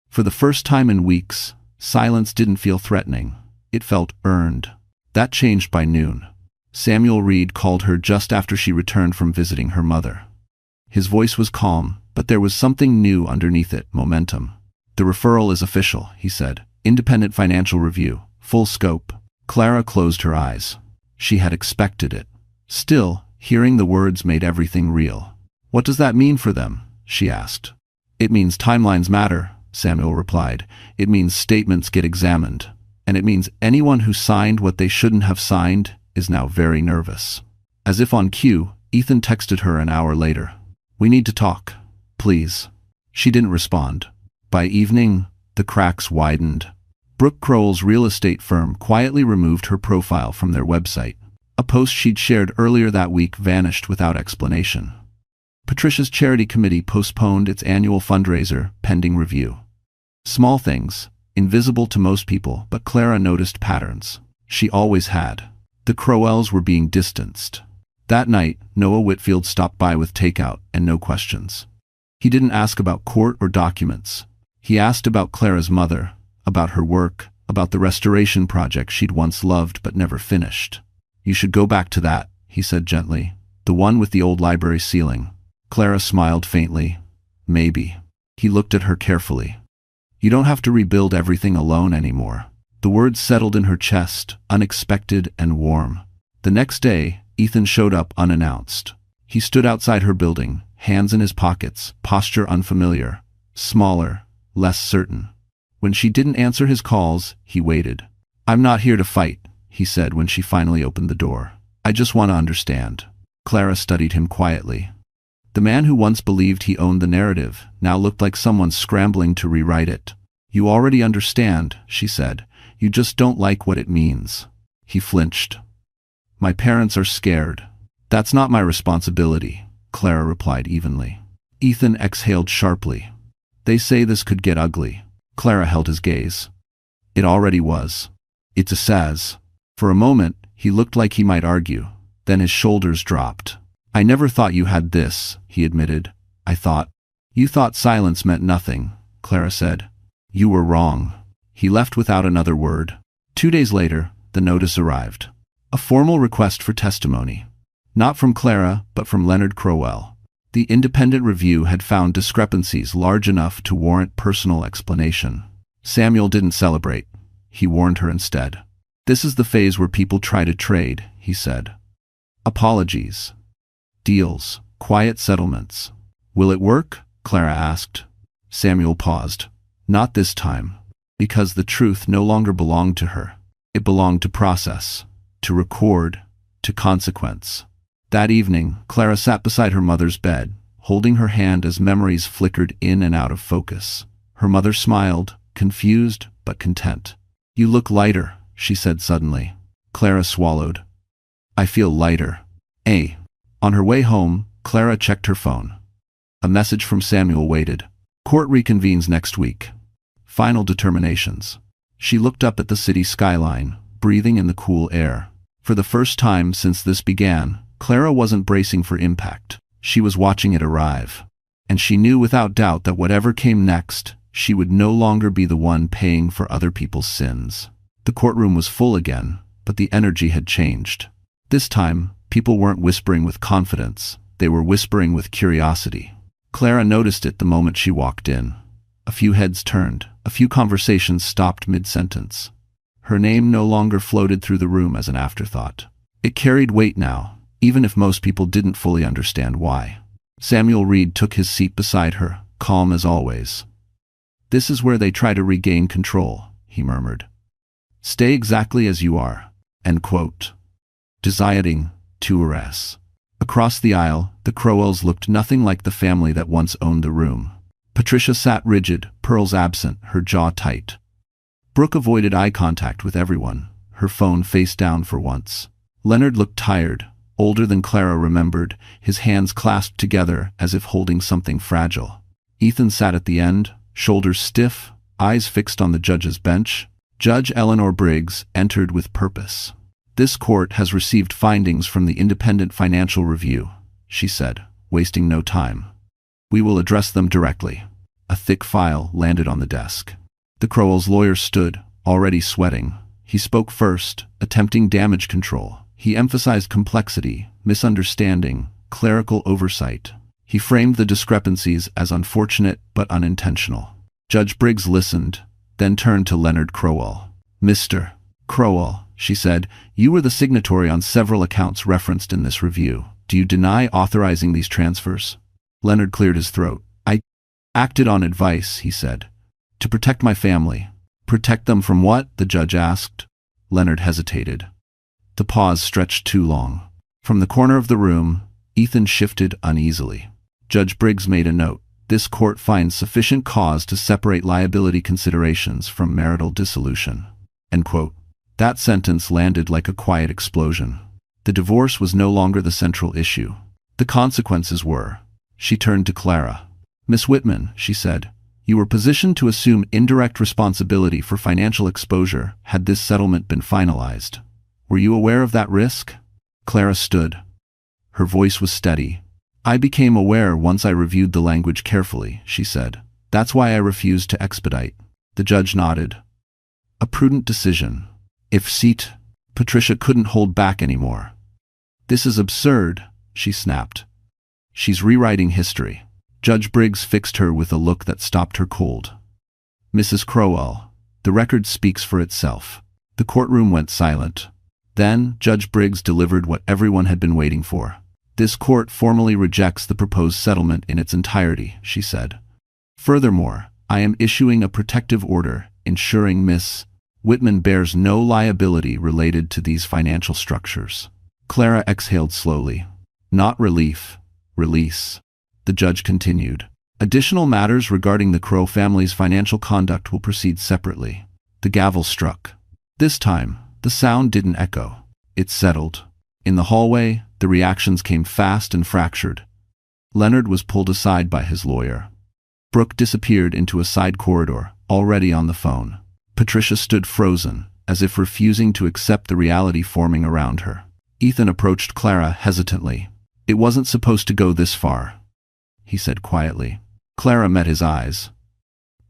A: For the first time in weeks, silence didn't feel threatening. It felt earned. That changed by noon. Samuel Reed called her just after she returned from visiting her mother. His voice was calm, but there was something new underneath it, momentum. "The referral is official," he said. "Independent financial review, full scope." Clara closed her eyes. She had expected it. Still, hearing the words made everything real. "What does that mean for them?" she asked. "It means timelines matter," Samuel replied. "It means statements get examined. And it means anyone who signed what they shouldn't have signed is now very nervous." As if on cue, Ethan texted her an hour later. "We need to talk, please." She didn't respond. By evening, the cracks widened. Brooke Crowell's real estate firm quietly removed her profile from their website. A post she'd shared earlier that week vanished without explanation. Patricia's charity committee postponed its annual fundraiser, pending review. Small things, invisible to most people, but Clara noticed patterns. She always had. The Crowells were being distanced. That night, Noah Whitfield stopped by with takeout and no questions. He didn't ask about court or documents. He asked about Clara's mother, about her work, about the restoration project she'd once loved but never finished. "You should go back to that," he said gently. "The one with the old library ceiling." Clara smiled faintly. "Maybe." He looked at her carefully. "You don't have to rebuild everything alone anymore." The words settled in her chest, unexpected and warm. The next day, Ethan showed up unannounced. He stood outside her building, hands in his pockets, posture unfamiliar, smaller, less certain. When she didn't answer his calls, he waited. "I'm not here to fight," he said when she finally opened the door. "I just want to understand." Clara studied him quietly. The man who once believed he owned the narrative now looked like someone scrambling to rewrite it. "You already understand," she said. "You just don't like what it means." He flinched. "My parents are scared." "That's not my responsibility," Clara replied evenly. Ethan exhaled sharply. "They say this could get ugly." Clara held his gaze. "It already was. It's a saz." For a moment, he looked like he might argue. Then his shoulders dropped. "I never thought you had this," he admitted. You thought silence meant nothing," Clara said. "You were wrong." He left without another word. 2 days later, the notice arrived. A formal request for testimony. Not from Clara, but from Leonard Crowell. The independent review had found discrepancies large enough to warrant personal explanation. Samuel didn't celebrate. He warned her instead. "This is the phase where people try to trade," he said. "Apologies. Deals. Quiet settlements." "Will it work?" Clara asked. Samuel paused. "Not this time." Because the truth no longer belonged to her. It belonged to process, to record, to consequence. That evening, Clara sat beside her mother's bed, holding her hand as memories flickered in and out of focus. Her mother smiled, confused but content. "You look lighter," she said suddenly. Clara swallowed. "I feel lighter." On her way home, Clara checked her phone. A message from Samuel waited. "Court reconvenes next week. Final determinations." She looked up at the city skyline, breathing in the cool air. For the first time since this began, Clara wasn't bracing for impact. She was watching it arrive. And she knew without doubt that whatever came next, she would no longer be the one paying for other people's sins. The courtroom was full again, but the energy had changed. This time, people weren't whispering with confidence. They were whispering with curiosity. Clara noticed it the moment she walked in. A few heads turned. A few conversations stopped mid-sentence. Her name no longer floated through the room as an afterthought. It carried weight now, even if most people didn't fully understand why. Samuel Reed took his seat beside her, calm as always. "This is where they try to regain control," he murmured. "Stay exactly as you are." End quote. Deciding to arrest. Across the aisle, the Crowells looked nothing like the family that once owned the room. Patricia sat rigid, pearls absent, her jaw tight. Brooke avoided eye contact with everyone, her phone face down for once. Leonard looked tired, older than Clara remembered, his hands clasped together as if holding something fragile. Ethan sat at the end, shoulders stiff, eyes fixed on the judge's bench. Judge Eleanor Briggs entered with purpose. "This court has received findings from the Independent Financial Review," she said, wasting no time. "We will address them directly." A thick file landed on the desk. The Crowell's lawyer stood, already sweating. He spoke first, attempting damage control. He emphasized complexity, misunderstanding, clerical oversight. He framed the discrepancies as unfortunate but unintentional. Judge Briggs listened, then turned to Leonard Crowell. "Mr. Crowell," she said, "you were the signatory on several accounts referenced in this review. Do you deny authorizing these transfers?" Leonard cleared his throat. "I acted on advice," he said, "to protect my family." "Protect them from what?" the judge asked. Leonard hesitated. The pause stretched too long. From the corner of the room, Ethan shifted uneasily. Judge Briggs made a note. "This court finds sufficient cause to separate liability considerations from marital dissolution." End quote. That sentence landed like a quiet explosion. The divorce was no longer the central issue. The consequences were. She turned to Clara. "Miss Whitman," she said, "you were positioned to assume indirect responsibility for financial exposure had this settlement been finalized. Were you aware of that risk?" Clara stood. Her voice was steady. "I became aware once I reviewed the language carefully," she said. "That's why I refused to expedite." The judge nodded. "A prudent decision. If seat." Patricia couldn't hold back anymore. "This is absurd," she snapped. "She's rewriting history." Judge Briggs fixed her with a look that stopped her cold. "Mrs. Crowell, the record speaks for itself." The courtroom went silent. Then Judge Briggs delivered what everyone had been waiting for. "This court formally rejects the proposed settlement in its entirety," she said. "Furthermore, I am issuing a protective order ensuring Miss Whitman bears no liability related to these financial structures." Clara exhaled slowly. "Not relief, release." The judge continued. "Additional matters regarding the Crow family's financial conduct will proceed separately." The gavel struck. This time, the sound didn't echo. It settled. In the hallway, the reactions came fast and fractured. Leonard was pulled aside by his lawyer. Brooke disappeared into a side corridor, already on the phone. Patricia stood frozen, as if refusing to accept the reality forming around her. Ethan approached Clara hesitantly. "It wasn't supposed to go this far," he said quietly. Clara met his eyes.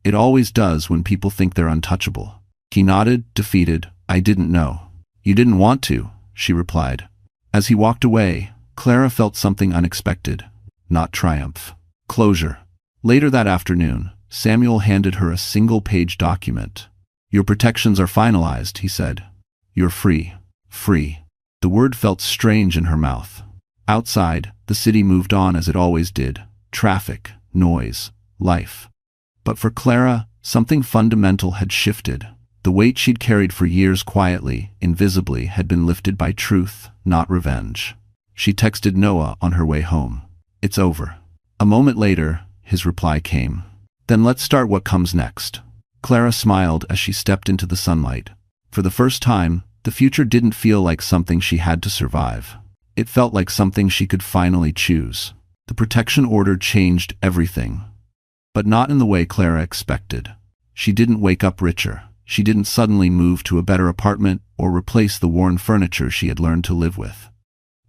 A: "It always does when people think they're untouchable." He nodded, defeated. "I didn't know." "You didn't want to," she replied. As he walked away, Clara felt something unexpected. Not triumph. Closure. Later that afternoon, Samuel handed her a single-page document. "Your protections are finalized," he said. "You're free." Free. The word felt strange in her mouth. Outside, the city moved on as it always did. Traffic, noise, life. But for Clara, something fundamental had shifted. The weight she'd carried for years quietly, invisibly, had been lifted by truth, not revenge. She texted Noah on her way home. "It's over." A moment later, his reply came. "Then let's start what comes next." Clara smiled as she stepped into the sunlight. For the first time, the future didn't feel like something she had to survive. It felt like something she could finally choose. The protection order changed everything. But not in the way Clara expected. She didn't wake up richer. She didn't suddenly move to a better apartment or replace the worn furniture she had learned to live with.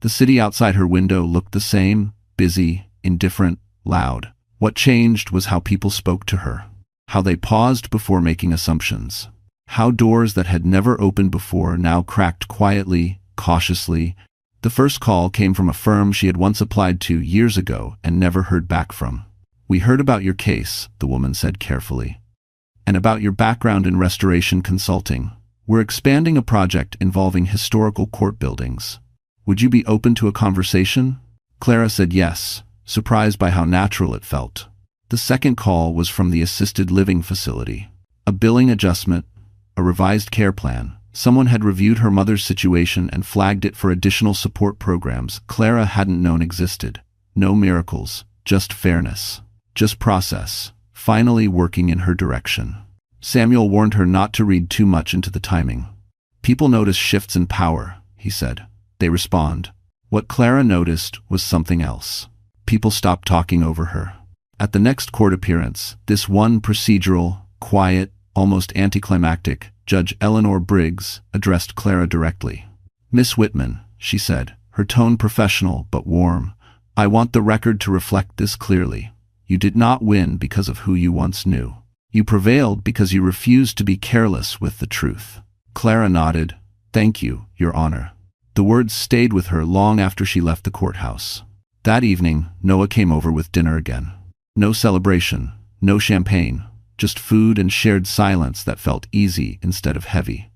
A: The city outside her window looked the same, busy, indifferent, loud. What changed was how people spoke to her. How they paused before making assumptions. How doors that had never opened before now cracked quietly, cautiously. The first call came from a firm she had once applied to years ago and never heard back from. "We heard about your case," the woman said carefully. "And about your background in restoration consulting. We're expanding a project involving historical court buildings. Would you be open to a conversation?" Clara said yes, surprised by how natural it felt. The second call was from the assisted living facility. A billing adjustment, a revised care plan. Someone had reviewed her mother's situation and flagged it for additional support programs Clara hadn't known existed. No miracles, just fairness. Just process. Finally working in her direction. Samuel warned her not to read too much into the timing. "People notice shifts in power," he said. they respond. What Clara noticed was something else. People stopped talking over her. At the next court appearance, this one procedural, quiet, almost anticlimactic, Judge Eleanor Briggs addressed Clara directly. "Miss Whitman," she said, her tone professional but warm, "I want the record to reflect this clearly. You did not win because of who you once knew. You prevailed because you refused to be careless with the truth." Clara nodded. "Thank you, Your Honor." The words stayed with her long after she left the courthouse. That evening, Noah came over with dinner again. No celebration, no champagne, just food and shared silence that felt easy instead of heavy.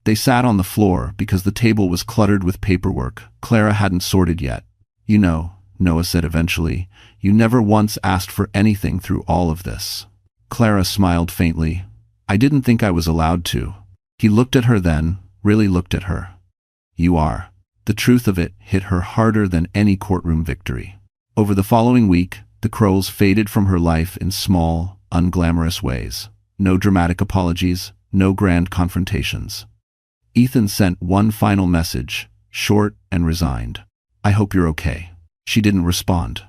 A: They sat on the floor because the table was cluttered with paperwork Clara hadn't sorted yet. "You know," Noah said eventually, "you never once asked for anything through all of this." Clara smiled faintly. "I didn't think I was allowed to." He looked at her then, really looked at her. "You are." The truth of it hit her harder than any courtroom victory. Over the following week, the Crowells faded from her life in small, unglamorous ways. No dramatic apologies, no grand confrontations. Ethan sent one final message, short and resigned. "I hope you're okay." She didn't respond.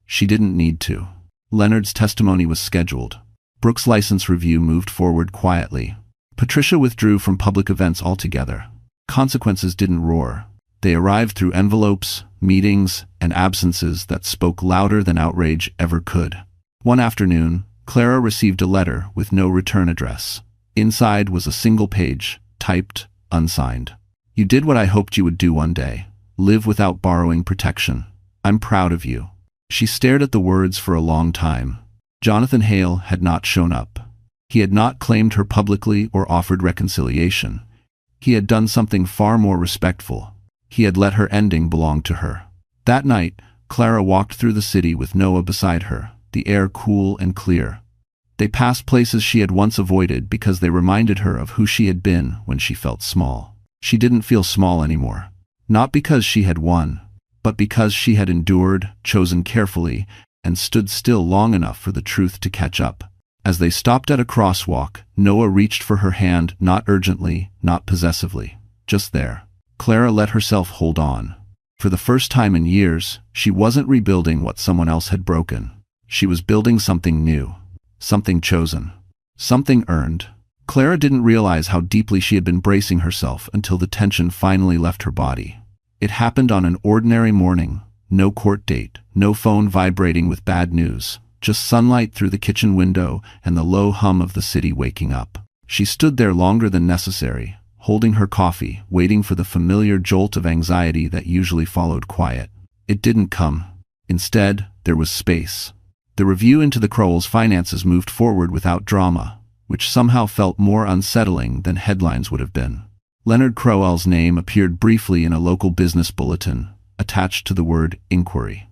A: She didn't need to. Leonard's testimony was scheduled. Brooke's license review moved forward quietly. Patricia withdrew from public events altogether. Consequences didn't roar. They arrived through envelopes, meetings, and absences that spoke louder than outrage ever could. One afternoon, Clara received a letter with no return address. Inside was a single page, typed, unsigned. "You did what I hoped you would do one day. Live without borrowing protection. I'm proud of you." She stared at the words for a long time. Jonathan Hale had not shown up. He had not claimed her publicly or offered reconciliation. He had done something far more respectful. He had let her ending belong to her. That night, Clara walked through the city with Noah beside her, the air cool and clear. They passed places she had once avoided because they reminded her of who she had been when she felt small. She didn't feel small anymore. Not because she had won, but because she had endured, chosen carefully, and stood still long enough for the truth to catch up. As they stopped at a crosswalk, Noah reached for her hand, not urgently, not possessively. Just there. Clara let herself hold on. For the first time in years, she wasn't rebuilding what someone else had broken. She was building something new. Something chosen. Something earned. Clara didn't realize how deeply she had been bracing herself until the tension finally left her body. It happened on an ordinary morning. No court date, no phone vibrating with bad news, just sunlight through the kitchen window and the low hum of the city waking up. She stood there longer than necessary, holding her coffee, waiting for the familiar jolt of anxiety that usually followed quiet. It didn't come. Instead, there was space. The review into the Crowells' finances moved forward without drama, which somehow felt more unsettling than headlines would have been. Leonard Crowell's name appeared briefly in a local business bulletin, attached to the word inquiry.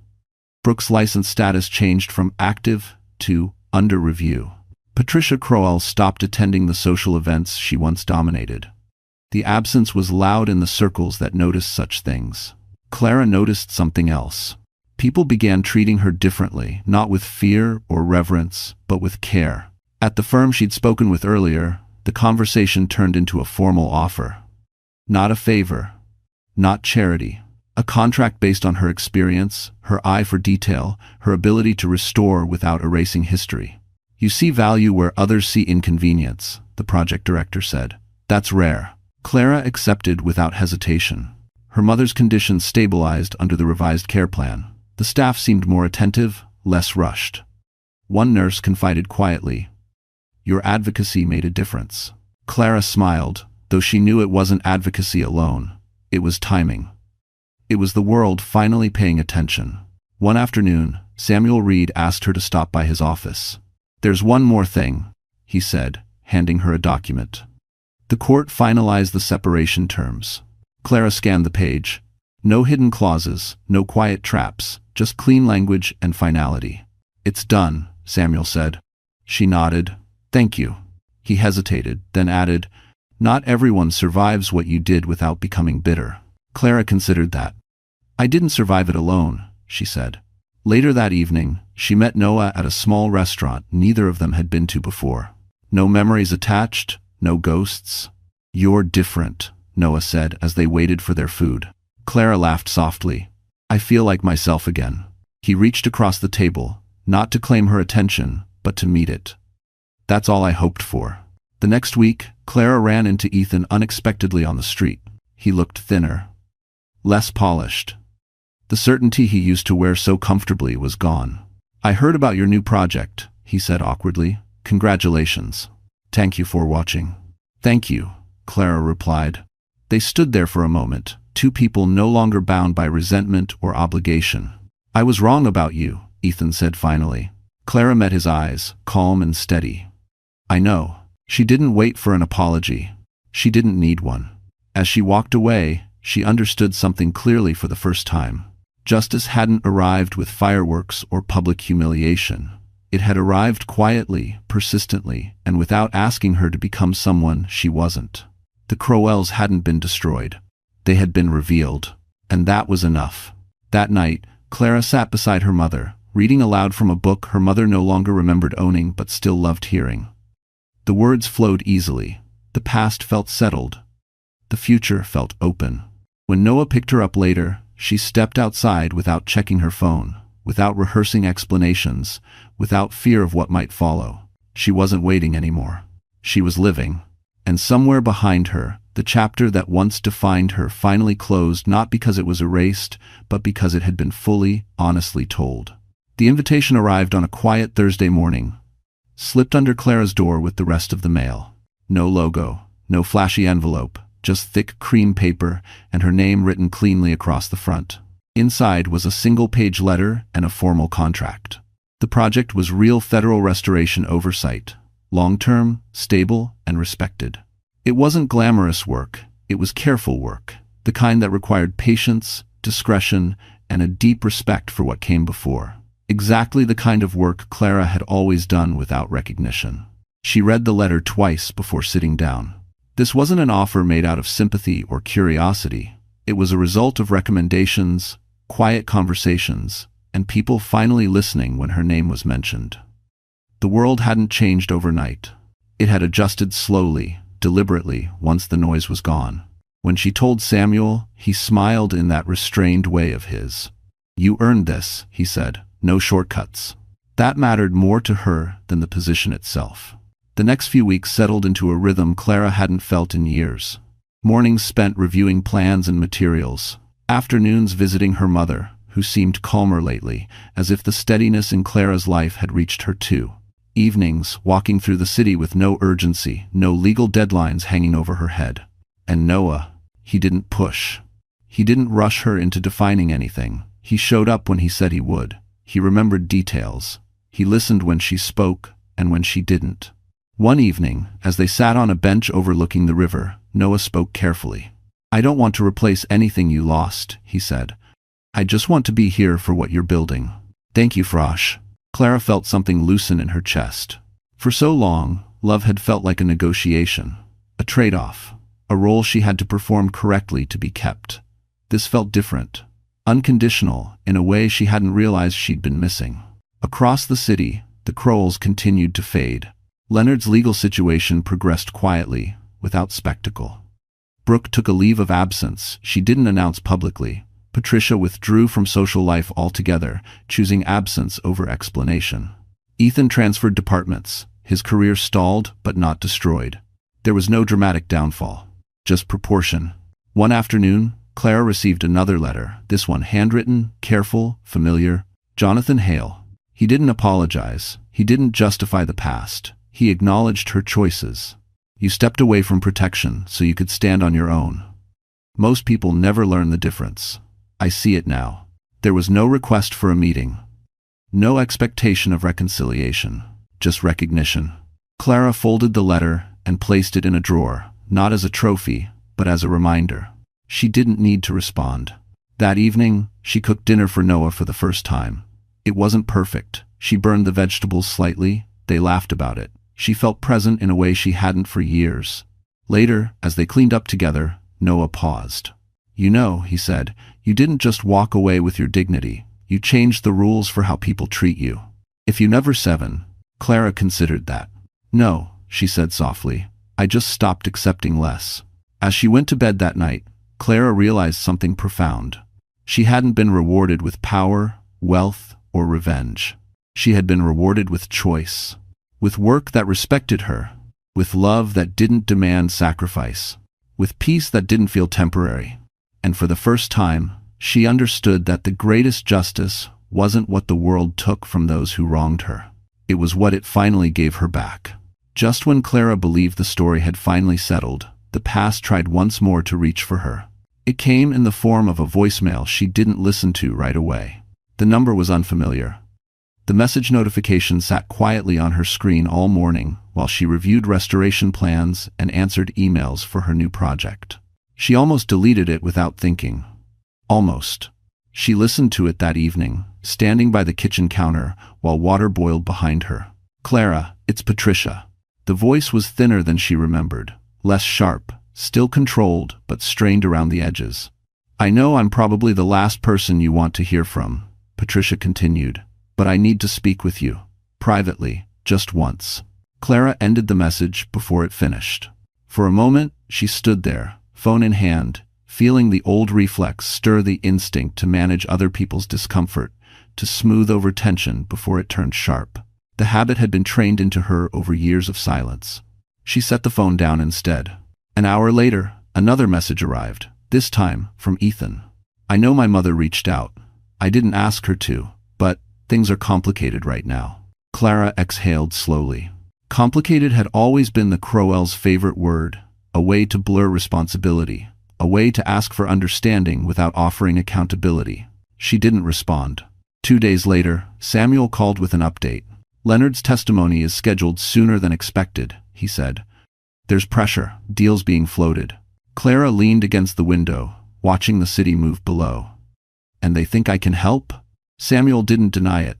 A: Brooke's license status changed from active to under review. Patricia Crowell stopped attending the social events she once dominated. The absence was loud in the circles that noticed such things. Clara noticed something else. People began treating her differently, not with fear or reverence, but with care. At the firm she'd spoken with earlier, the conversation turned into a formal offer. Not a favor. Not charity. A contract based on her experience, her eye for detail, her ability to restore without erasing history. "You see value where others see inconvenience," the project director said. "That's rare." Clara accepted without hesitation. Her mother's condition stabilized under the revised care plan. The staff seemed more attentive, less rushed. One nurse confided quietly, "Your advocacy made a difference." Clara smiled, though she knew it wasn't advocacy alone. It was timing. It was the world finally paying attention. One afternoon, Samuel Reed asked her to stop by his office. "There's one more thing," he said, handing her a document. The court finalized the separation terms. Clara scanned the page. No hidden clauses, no quiet traps, just clean language and finality. "It's done," Samuel said. She nodded. "Thank you." He hesitated, then added, "Not everyone survives what you did without becoming bitter." Clara considered that. "I didn't survive it alone," she said. Later that evening, she met Noah at a small restaurant neither of them had been to before. No memories attached, no ghosts. "You're different," Noah said as they waited for their food. Clara laughed softly. I feel like myself again. He reached across the table, not to claim her attention, but to meet it. That's all I hoped for. The next week, Clara ran into Ethan unexpectedly on the street. He looked thinner, less polished. The certainty he used to wear so comfortably was gone. I heard about your new project, he said awkwardly. Congratulations. Thank you for watching. Thank you, Clara replied. They stood there for a moment, two people no longer bound by resentment or obligation. I was wrong about you, Ethan said finally. Clara met his eyes, calm and steady. I know. She didn't wait for an apology. She didn't need one. As she walked away, she understood something clearly for the first time. Justice hadn't arrived with fireworks or public humiliation. It had arrived quietly, persistently, and without asking her to become someone she wasn't. The Crowells hadn't been destroyed. They had been revealed. And that was enough. That night, Clara sat beside her mother, reading aloud from a book her mother no longer remembered owning but still loved hearing. The words flowed easily. The past felt settled. The future felt open. When Noah picked her up later, she stepped outside without checking her phone, without rehearsing explanations, without fear of what might follow. She wasn't waiting anymore. She was living. And somewhere behind her, the chapter that once defined her finally closed, not because it was erased, but because it had been fully, honestly told. The invitation arrived on a quiet Thursday morning, slipped under Clara's door with the rest of the mail. No logo, no flashy envelope, just thick cream paper and her name written cleanly across the front. Inside was a single-page letter and a formal contract. The project was real federal restoration oversight, long-term, stable, and respected. It wasn't glamorous work, it was careful work, the kind that required patience, discretion, and a deep respect for what came before. Exactly the kind of work Clara had always done without recognition. She read the letter twice before sitting down. This wasn't an offer made out of sympathy or curiosity. It was a result of recommendations, quiet conversations, and people finally listening when her name was mentioned. The world hadn't changed overnight. It had adjusted slowly, deliberately, once the noise was gone. When she told Samuel, he smiled in that restrained way of his. You earned this, he said, no shortcuts. That mattered more to her than the position itself. The next few weeks settled into a rhythm Clara hadn't felt in years. Mornings spent reviewing plans and materials. Afternoons visiting her mother, who seemed calmer lately, as if the steadiness in Clara's life had reached her too. Evenings, walking through the city with no urgency, no legal deadlines hanging over her head. And Noah, he didn't push. He didn't rush her into defining anything. He showed up when he said he would. He remembered details. He listened when she spoke, and when she didn't. One evening, as they sat on a bench overlooking the river, Noah spoke carefully. I don't want to replace anything you lost, he said. I just want to be here for what you're building. Thank you, Frosh. Clara felt something loosen in her chest. For so long, love had felt like a negotiation, a trade-off, a role she had to perform correctly to be kept. This felt different, unconditional, in a way she hadn't realized she'd been missing. Across the city, the Crowells continued to fade. Leonard's legal situation progressed quietly, without spectacle. Brooke took a leave of absence she didn't announce publicly. Patricia withdrew from social life altogether, choosing absence over explanation. Ethan transferred departments. His career stalled, but not destroyed. There was no dramatic downfall, just proportion. One afternoon, Clara received another letter, this one handwritten, careful, familiar. Jonathan Hale. He didn't apologize. He didn't justify the past. He acknowledged her choices. You stepped away from protection so you could stand on your own. Most people never learn the difference. I see it now. There was no request for a meeting. No expectation of reconciliation. Just recognition. Clara folded the letter and placed it in a drawer, not as a trophy, but as a reminder. She didn't need to respond. That evening, she cooked dinner for Noah for the first time. It wasn't perfect. She burned the vegetables slightly. They laughed about it. She felt present in a way she hadn't for years. Later, as they cleaned up together, Noah paused. You know, he said, you didn't just walk away with your dignity. You changed the rules for how people treat you. If you never 7, Clara considered that. No, she said softly. I just stopped accepting less. As she went to bed that night, Clara realized something profound. She hadn't been rewarded with power, wealth, or revenge. She had been rewarded with choice, with work that respected her, with love that didn't demand sacrifice, with peace that didn't feel temporary. And for the first time, she understood that the greatest justice wasn't what the world took from those who wronged her. It was what it finally gave her back. Just when Clara believed the story had finally settled, the past tried once more to reach for her. It came in the form of a voicemail she didn't listen to right away. The number was unfamiliar. The message notification sat quietly on her screen all morning while she reviewed restoration plans and answered emails for her new project. She almost deleted it without thinking. Almost. She listened to it that evening, standing by the kitchen counter while water boiled behind her. "Clara, it's Patricia." The voice was thinner than she remembered, less sharp, still controlled but strained around the edges. "I know I'm probably the last person you want to hear from," Patricia continued, "but I need to speak with you, privately, just once." Clara ended the message before it finished. For a moment, she stood there, phone in hand, feeling the old reflex stir the instinct to manage other people's discomfort, to smooth over tension before it turned sharp. The habit had been trained into her over years of silence. She set the phone down instead. An hour later, another message arrived, this time from Ethan. "I know my mother reached out. I didn't ask her to, but things are complicated right now." Clara exhaled slowly. Complicated had always been the Crowell's favorite word, a way to blur responsibility, a way to ask for understanding without offering accountability. She didn't respond. 2 days later, Samuel called with an update. "Leonard's testimony is scheduled sooner than expected," he said. "There's pressure, deals being floated." Clara leaned against the window, watching the city move below. "And they think I can help?" Samuel didn't deny it.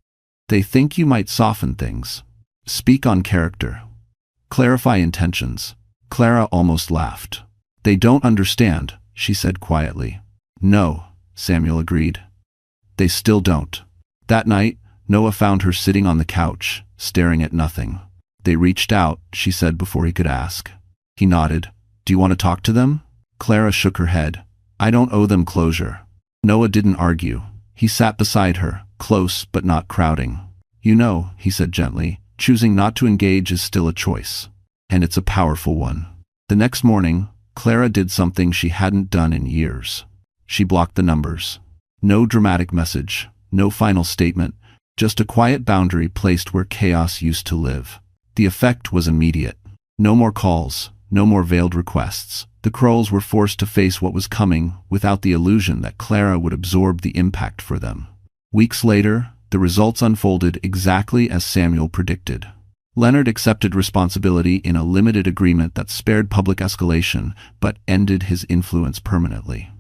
A: "They think you might soften things. Speak on character. Clarify intentions." Clara almost laughed. "They don't understand," she said quietly. "No," Samuel agreed. "They still don't." That night, Noah found her sitting on the couch, staring at nothing. "They reached out," she said before he could ask. He nodded. "Do you want to talk to them?" Clara shook her head. "I don't owe them closure." Noah didn't argue. He sat beside her, close but not crowding. "You know," he said gently, "choosing not to engage is still a choice. And it's a powerful one." The next morning, Clara did something she hadn't done in years. She blocked the numbers. No dramatic message, no final statement, just a quiet boundary placed where chaos used to live. The effect was immediate. No more calls, no more veiled requests. The Crowells were forced to face what was coming without the illusion that Clara would absorb the impact for them. Weeks later, the results unfolded exactly as Samuel predicted. Leonard accepted responsibility in a limited agreement that spared public escalation but ended his influence permanently.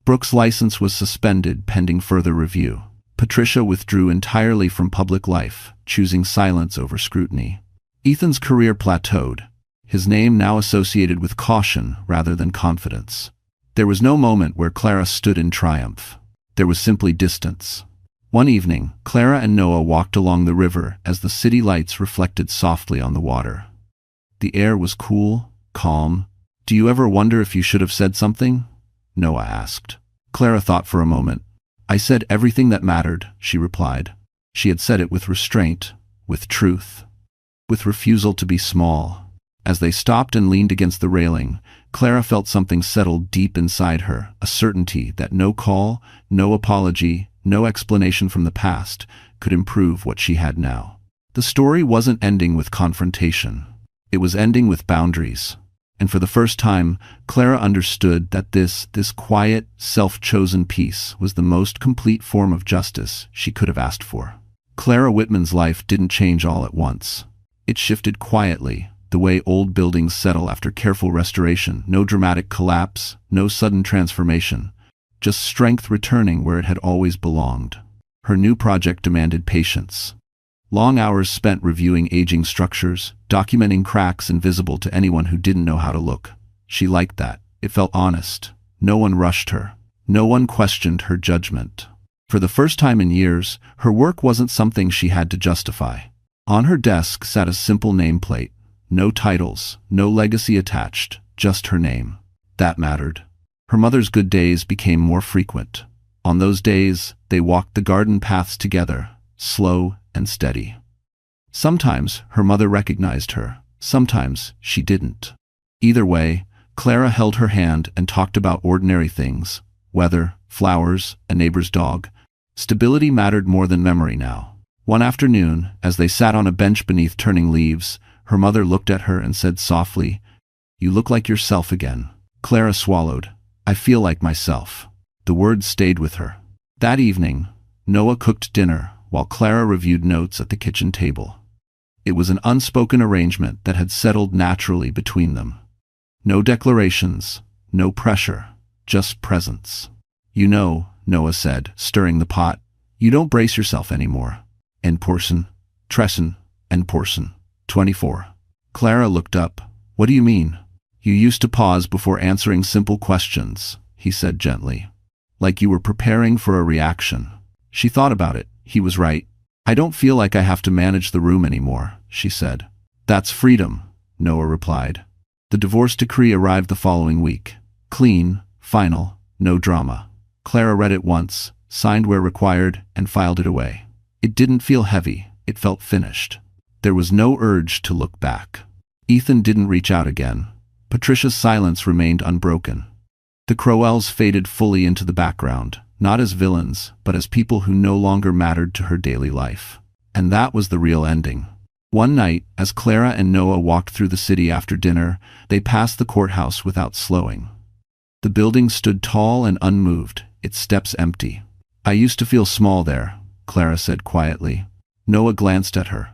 A: Brooke's license was suspended pending further review. Patricia withdrew entirely from public life, choosing silence over scrutiny. Ethan's career plateaued, his name now associated with caution rather than confidence. There was no moment where Clara stood in triumph. There was simply distance. One evening, Clara and Noah walked along the river as the city lights reflected softly on the water. The air was cool, calm. "Do you ever wonder if you should have said something?" Noah asked. Clara thought for a moment. "I said everything that mattered," she replied. She had said it with restraint, with truth, with refusal to be small. As they stopped and leaned against the railing, Clara felt something settle deep inside her, a certainty that no call, no apology, no explanation from the past could improve what she had now. The story wasn't ending with confrontation. It was ending with boundaries. And for the first time, Clara understood that this quiet, self-chosen peace was the most complete form of justice she could have asked for. Clara Whitman's life didn't change all at once. It shifted quietly, the way old buildings settle after careful restoration. No dramatic collapse, no sudden transformation. Just strength returning where it had always belonged. Her new project demanded patience. Long hours spent reviewing aging structures, documenting cracks invisible to anyone who didn't know how to look. She liked that. It felt honest. No one rushed her. No one questioned her judgment. For the first time in years, her work wasn't something she had to justify. On her desk sat a simple nameplate. No titles, no legacy attached, just her name. That mattered. Her mother's good days became more frequent. On those days, they walked the garden paths together, slow and steady. Sometimes her mother recognized her, sometimes she didn't. Either way, Clara held her hand and talked about ordinary things: weather, flowers, a neighbor's dog. Stability mattered more than memory now. One afternoon, as they sat on a bench beneath turning leaves, her mother looked at her and said softly, "You look like yourself again." Clara swallowed. "I feel like myself." The words stayed with her. That evening, Noah cooked dinner while Clara reviewed notes at the kitchen table. It was an unspoken arrangement that had settled naturally between them. No declarations, no pressure, just presence. "You know," Noah said, stirring the pot, "you don't brace yourself anymore." En portion, tressen, en portion. 24. Clara looked up. "What do you mean?" "You used to pause before answering simple questions," he said gently. "Like you were preparing for a reaction." She thought about it. He was right. "I don't feel like I have to manage the room anymore," she said. "That's freedom," Noah replied. The divorce decree arrived the following week. Clean, final, no drama. Clara read it once, signed where required, and filed it away. It didn't feel heavy, it felt finished. There was no urge to look back. Ethan didn't reach out again. Patricia's silence remained unbroken. The Crowells faded fully into the background, not as villains, but as people who no longer mattered to her daily life. And that was the real ending. One night, as Clara and Noah walked through the city after dinner, they passed the courthouse without slowing. The building stood tall and unmoved, its steps empty. "I used to feel small there," Clara said quietly. Noah glanced at her.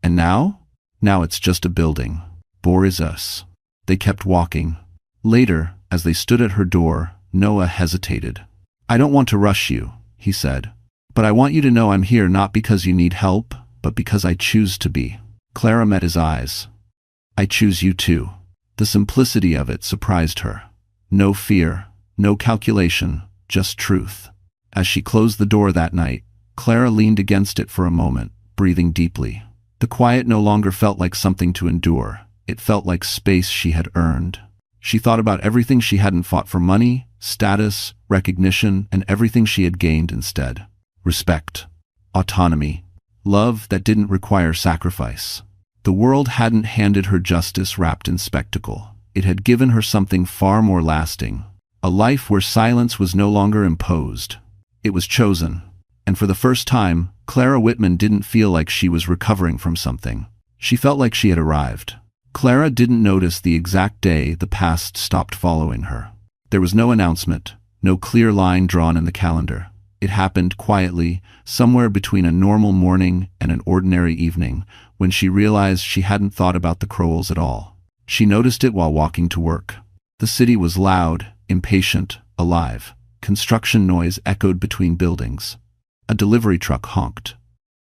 A: "And now?" "Now it's just a building. Bore is us." They kept walking. Later, as they stood at her door, Noah hesitated. "I don't want to rush you," he said. "But I want you to know I'm here not because you need help, but because I choose to be." Clara met his eyes. "I choose you too." The simplicity of it surprised her. No fear, no calculation, just truth. As she closed the door that night, Clara leaned against it for a moment, breathing deeply. The quiet no longer felt like something to endure. It felt like space she had earned. She thought about everything she hadn't fought for: money, status, recognition, and everything she had gained instead. Respect, autonomy, love that didn't require sacrifice. The world hadn't handed her justice wrapped in spectacle. It had given her something far more lasting. A life where silence was no longer imposed. It was chosen. And for the first time, Clara Whitman didn't feel like she was recovering from something. She felt like she had arrived. Clara didn't notice the exact day the past stopped following her. There was no announcement, no clear line drawn in the calendar. It happened quietly, somewhere between a normal morning and an ordinary evening, when she realized she hadn't thought about the Crowells at all. She noticed it while walking to work. The city was loud, impatient, alive. Construction noise echoed between buildings. A delivery truck honked.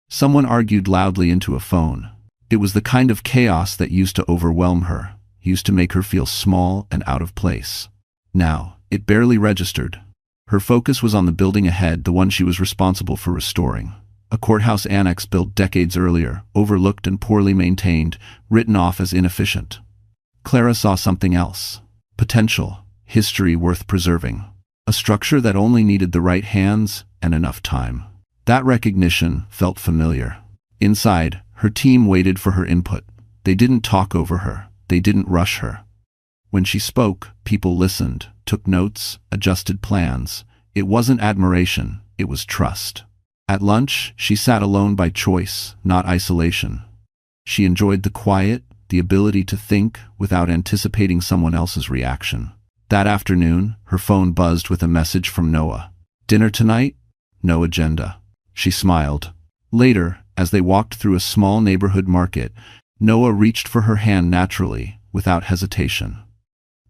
A: Someone argued loudly into a phone. It was the kind of chaos that used to overwhelm her, used to make her feel small and out of place. Now, it barely registered. Her focus was on the building ahead, the one she was responsible for restoring. A courthouse annex built decades earlier, overlooked and poorly maintained, written off as inefficient. Clara saw something else. Potential, history worth preserving. A structure that only needed the right hands and enough time. That recognition felt familiar. Inside, her team waited for her input. They didn't talk over her. They didn't rush her. When she spoke, people listened, took notes, adjusted plans. It wasn't admiration, it was trust. At lunch, she sat alone by choice, not isolation. She enjoyed the quiet, the ability to think without anticipating someone else's reaction. That afternoon, her phone buzzed with a message from Noah. "Dinner tonight?" "No agenda." She smiled. Later, as they walked through a small neighborhood market, Noah reached for her hand naturally, without hesitation.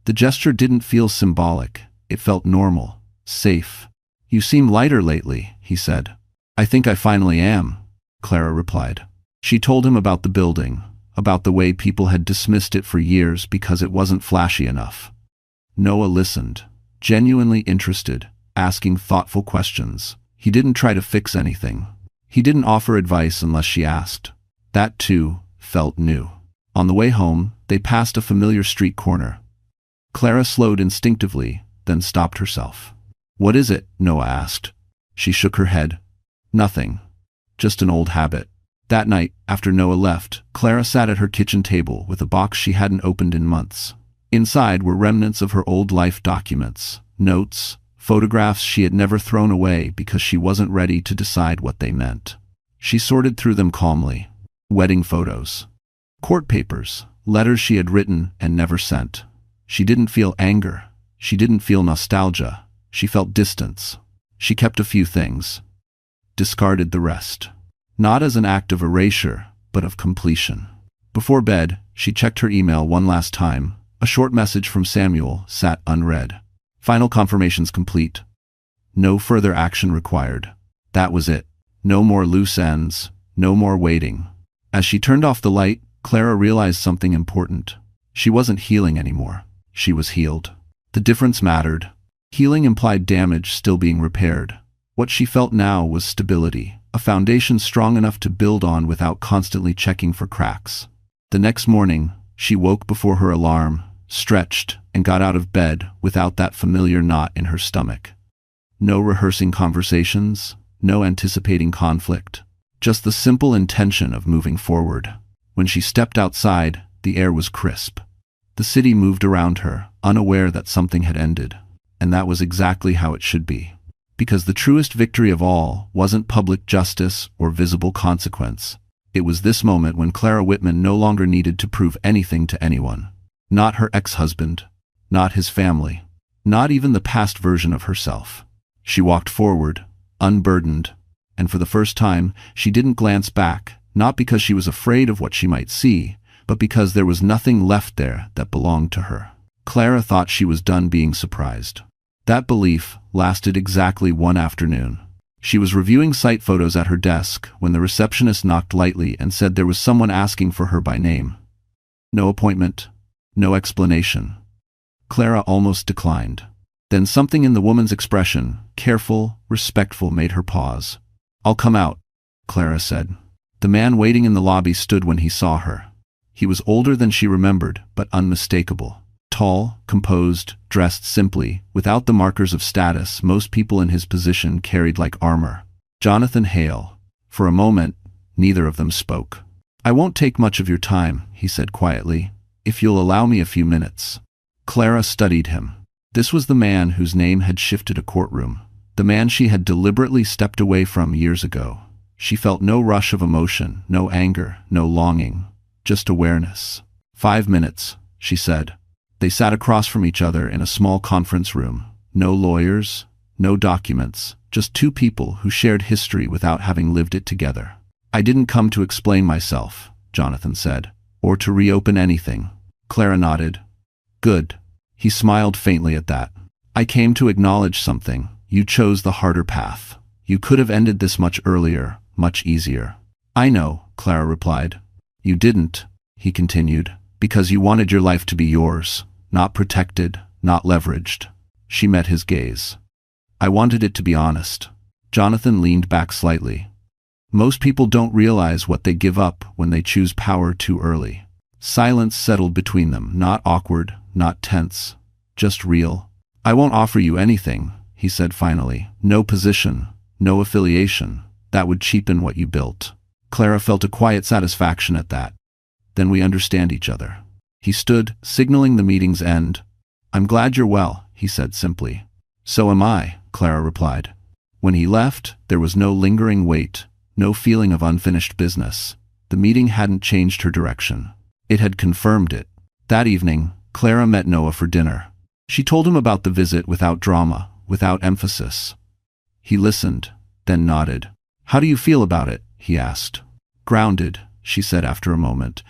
A: The gesture didn't feel symbolic. It felt normal, safe. "You seem lighter lately," he said. "I think I finally am," Clara replied. She told him about the building, about the way people had dismissed it for years because it wasn't flashy enough. Noah listened, genuinely interested, asking thoughtful questions. He didn't try to fix anything. He didn't offer advice unless she asked. That, too, felt new. On the way home, they passed a familiar street corner. Clara slowed instinctively, then stopped herself. "What is it?" Noah asked. She shook her head. "Nothing. Just an old habit." That night, after Noah left, Clara sat at her kitchen table with a box she hadn't opened in months. Inside were remnants of her old life documents, notes, photographs she had never thrown away because she wasn't ready to decide what they meant. She sorted through them calmly. Wedding photos, court papers, letters she had written and never sent. She didn't feel anger. She didn't feel nostalgia. She felt distance. She kept a few things, discarded the rest. Not as an act of erasure, but of completion. Before bed, she checked her email one last time. A short message from Samuel sat unread. Final confirmations complete. No further action required. That was it. No more loose ends. No more waiting. As she turned off the light, Clara realized something important. She wasn't healing anymore. She was healed. The difference mattered. Healing implied damage still being repaired. What she felt now was stability, a foundation strong enough to build on without constantly checking for cracks. The next morning, she woke before her alarm, stretched, and got out of bed without that familiar knot in her stomach. No rehearsing conversations, no anticipating conflict, just the simple intention of moving forward. When she stepped outside, the air was crisp. The city moved around her, unaware that something had ended. And that was exactly how it should be. Because the truest victory of all wasn't public justice or visible consequence. It was this moment when Clara Whitman no longer needed to prove anything to anyone. Not her ex-husband, not his family, not even the past version of herself. She walked forward, unburdened, and for the first time, she didn't glance back, not because she was afraid of what she might see, but because there was nothing left there that belonged to her. Clara thought she was done being surprised. That belief lasted exactly one afternoon. She was reviewing site photos at her desk when the receptionist knocked lightly and said there was someone asking for her by name. No appointment, no explanation. Clara almost declined. Then something in the woman's expression, careful, respectful, made her pause. "I'll come out," Clara said. The man waiting in the lobby stood when he saw her. He was older than she remembered, but unmistakable. Tall, composed, dressed simply, without the markers of status most people in his position carried like armor. Jonathan Hale. For a moment, neither of them spoke. "I won't take much of your time," he said quietly, "if you'll allow me a few minutes." Clara studied him. This was the man whose name had shifted a courtroom. The man she had deliberately stepped away from years ago. She felt no rush of emotion, no anger, no longing, just awareness. 5 minutes, she said. They sat across from each other in a small conference room. No lawyers, no documents, just two people who shared history without having lived it together. "I didn't come to explain myself," Jonathan said, "or to reopen anything." Clara nodded. "Good." He smiled faintly at that. "I came to acknowledge something. You chose the harder path. You could have ended this much earlier, much easier." "I know," Clara replied. "You didn't," he continued, "because you wanted your life to be yours. Not protected, not leveraged." She met his gaze. "I wanted it to be honest." Jonathan leaned back slightly. "Most people don't realize what they give up when they choose power too early." Silence settled between them, not awkward, not tense, just real. "I won't offer you anything," he said finally. "No position, no affiliation. That would cheapen what you built." Clara felt a quiet satisfaction at that. "Then we understand each other." He stood, signaling the meeting's end. "I'm glad you're well," he said simply. "So am I," Clara replied. When he left, there was no lingering weight, no feeling of unfinished business. The meeting hadn't changed her direction. It had confirmed it. That evening, Clara met Noah for dinner. She told him about the visit without drama, without emphasis. He listened, then nodded. "How do you feel about it?" he asked. "Grounded," she said after a moment.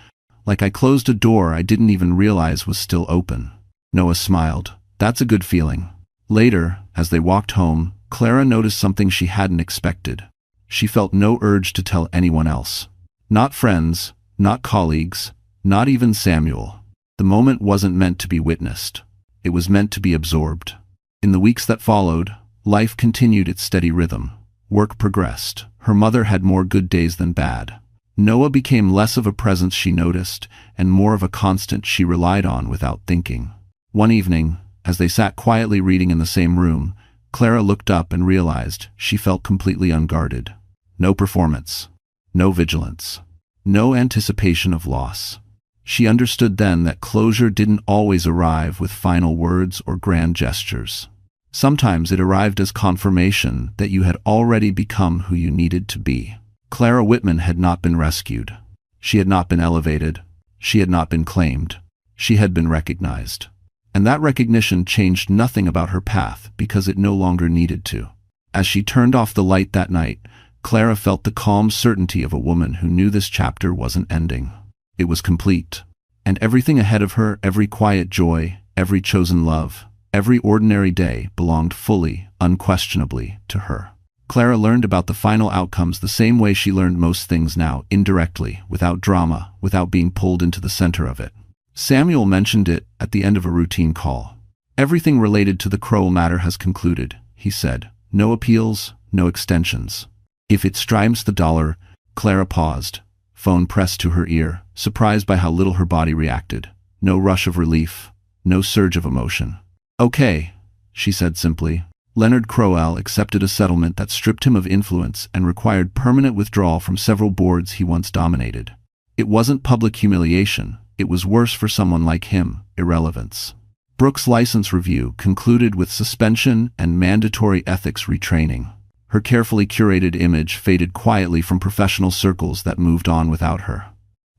A: "Like I closed a door I didn't even realize was still open." Noah smiled. "That's a good feeling." Later, as they walked home, Clara noticed something she hadn't expected. She felt no urge to tell anyone else. Not friends, not colleagues, not even Samuel. The moment wasn't meant to be witnessed. It was meant to be absorbed. In the weeks that followed, life continued its steady rhythm. Work progressed. Her mother had more good days than bad. Noah became less of a presence she noticed, and more of a constant she relied on without thinking. One evening, As they sat quietly reading in the same room, Clara looked up and realized she felt completely unguarded. No performance. No vigilance. No anticipation of loss. She understood then that closure didn't always arrive with final words or grand gestures. Sometimes it arrived as confirmation that you had already become who you needed to be. Clara Whitman had not been rescued. She had not been elevated. She had not been claimed. She had been recognized. And that recognition changed nothing about her path because it no longer needed to. As she turned off the light that night, Clara felt the calm certainty of a woman who knew this chapter wasn't ending. It was complete. And everything ahead of her, every quiet joy, every chosen love, every ordinary day belonged fully, unquestionably, to her. Clara learned about the final outcomes the same way she learned most things now, indirectly, without drama, without being pulled into the center of it. Samuel mentioned it at the end of a routine call. "Everything related to the Crowell matter has concluded," he said. "No appeals, no extensions. If it strives the dollar—" Clara paused, phone pressed to her ear, surprised by how little her body reacted. No rush of relief, no surge of emotion. "Okay," she said simply. Leonard Crowell accepted a settlement that stripped him of influence and required permanent withdrawal from several boards he once dominated. It wasn't public humiliation. It was worse for someone like him, irrelevance. Brooks' license review concluded with suspension and mandatory ethics retraining. Her carefully curated image faded quietly from professional circles that moved on without her.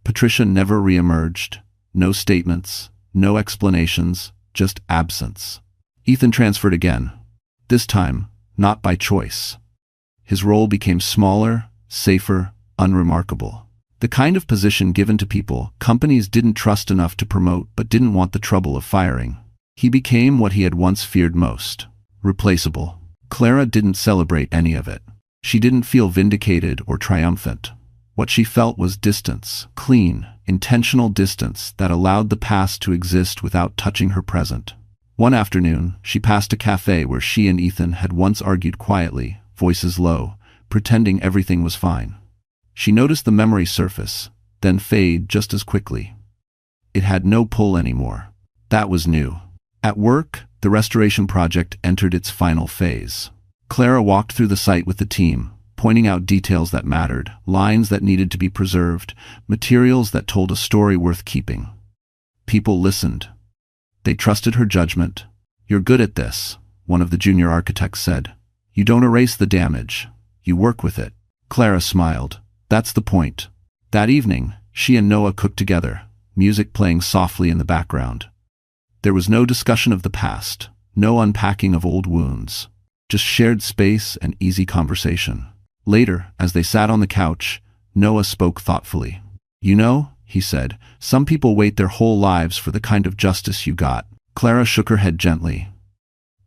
A: Patricia never re-emerged. No statements, no explanations, just absence. Ethan transferred again. This time, not by choice. His role became smaller, safer, unremarkable. The kind of position given to people companies didn't trust enough to promote but didn't want the trouble of firing. He became what he had once feared most: replaceable. Clara didn't celebrate any of it. She didn't feel vindicated or triumphant. What she felt was distance, clean, intentional distance that allowed the past to exist without touching her present. One afternoon, she passed a cafe where she and Ethan had once argued quietly, voices low, pretending everything was fine. She noticed the memory surface, then fade just as quickly. It had no pull anymore. That was new. At work, the restoration project entered its final phase. Clara walked through the site with the team, pointing out details that mattered, lines that needed to be preserved, materials that told a story worth keeping. People listened. They trusted her judgment. "You're good at this," one of the junior architects said. "You don't erase the damage. You work with it." Clara smiled. "That's the point." That evening, she and Noah cooked together, music playing softly in the background. There was no discussion of the past, no unpacking of old wounds, just shared space and easy conversation. Later, as they sat on the couch, Noah spoke thoughtfully. "You know," he said, "some people wait their whole lives for the kind of justice you got." Clara shook her head gently.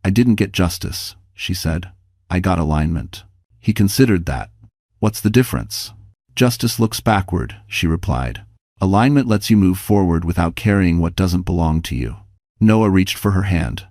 A: "I didn't get justice," she said. "I got alignment." He considered that. "What's the difference?" "Justice looks backward," she replied. "Alignment lets you move forward without carrying what doesn't belong to you." Noah reached for her hand.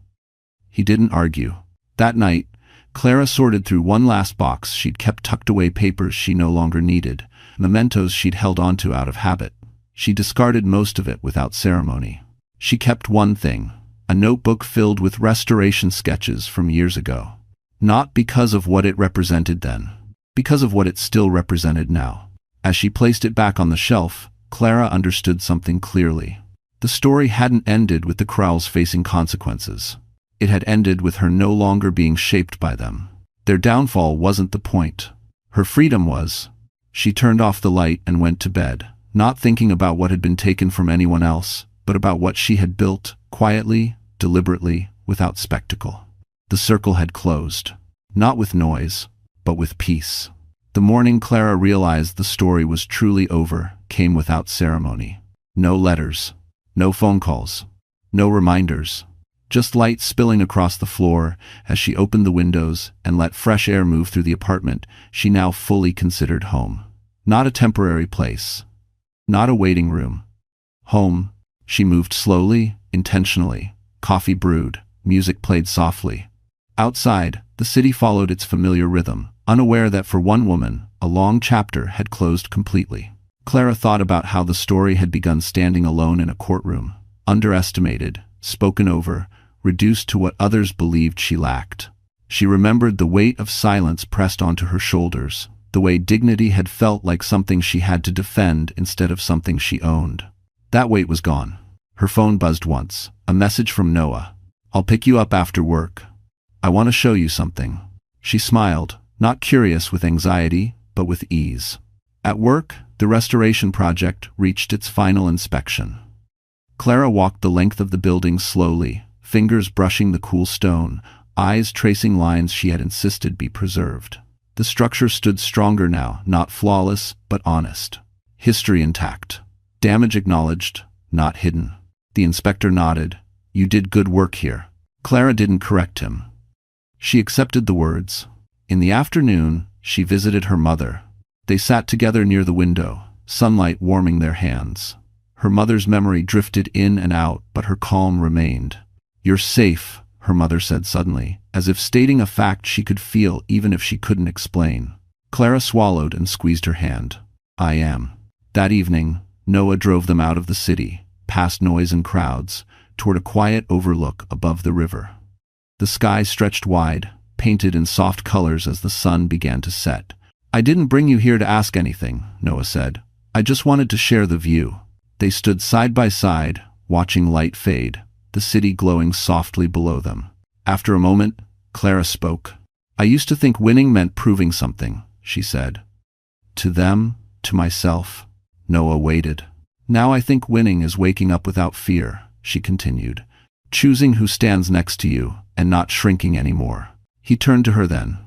A: He didn't argue. That night, Clara sorted through one last box she'd kept tucked away, papers she no longer needed, mementos she'd held onto out of habit. She discarded most of it without ceremony. She kept one thing, a notebook filled with restoration sketches from years ago. Not because of what it represented then, because of what it still represented now. As she placed it back on the shelf, Clara understood something clearly. The story hadn't ended with the Crowells facing consequences. It had ended with her no longer being shaped by them. Their downfall wasn't the point. Her freedom was. She turned off the light and went to bed, not thinking about what had been taken from anyone else, but about what she had built, quietly, deliberately, without spectacle. The circle had closed. Not with noise, but with peace. The morning Clara realized the story was truly over came without ceremony. No letters. No phone calls. No reminders. Just light spilling across the floor as she opened the windows and let fresh air move through the apartment she now fully considered home. Not a temporary place. Not a waiting room. Home. She moved slowly, intentionally. Coffee brewed. Music played softly. Outside, the city followed its familiar rhythm, unaware that for one woman, a long chapter had closed completely. Clara thought about how the story had begun standing alone in a courtroom, underestimated, spoken over, reduced to what others believed she lacked. She remembered the weight of silence pressed onto her shoulders, the way dignity had felt like something she had to defend instead of something she owned. That weight was gone. Her phone buzzed once, a message from Noah. "I'll pick you up after work. I want to show you something." She smiled, not curious with anxiety, but with ease. At work, the restoration project reached its final inspection. Clara walked the length of the building slowly, fingers brushing the cool stone, eyes tracing lines she had insisted be preserved. The structure stood stronger now, not flawless, but honest. History intact. Damage acknowledged, not hidden. The inspector nodded. "You did good work here." Clara didn't correct him. She accepted the words. In the afternoon, she visited her mother. They sat together near the window, sunlight warming their hands. Her mother's memory drifted in and out, but her calm remained. "You're safe," her mother said suddenly, as if stating a fact she could feel even if she couldn't explain. Clara swallowed and squeezed her hand. "I am." That evening, Noah drove them out of the city, past noise and crowds, toward a quiet overlook above the river. The sky stretched wide, painted in soft colors as the sun began to set. "I didn't bring you here to ask anything," Noah said. "I just wanted to share the view." They stood side by side, watching light fade, the city glowing softly below them. After a moment, Clara spoke. "I used to think winning meant proving something," she said. "To them, to myself." Noah waited. "Now I think winning is waking up without fear," she continued. "Choosing who stands next to you, and not shrinking anymore." He turned to her then.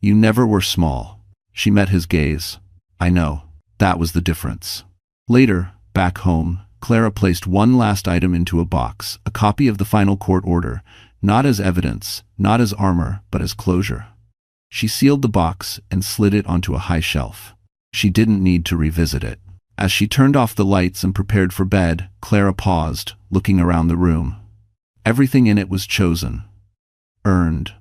A: "You never were small." She met his gaze. "I know. That was the difference." Later, back home, Clara placed one last item into a box, a copy of the final court order, not as evidence, not as armor, but as closure. She sealed the box and slid it onto a high shelf. She didn't need to revisit it. As she turned off the lights and prepared for bed, Clara paused, looking around the room. Everything in it was chosen. Earned.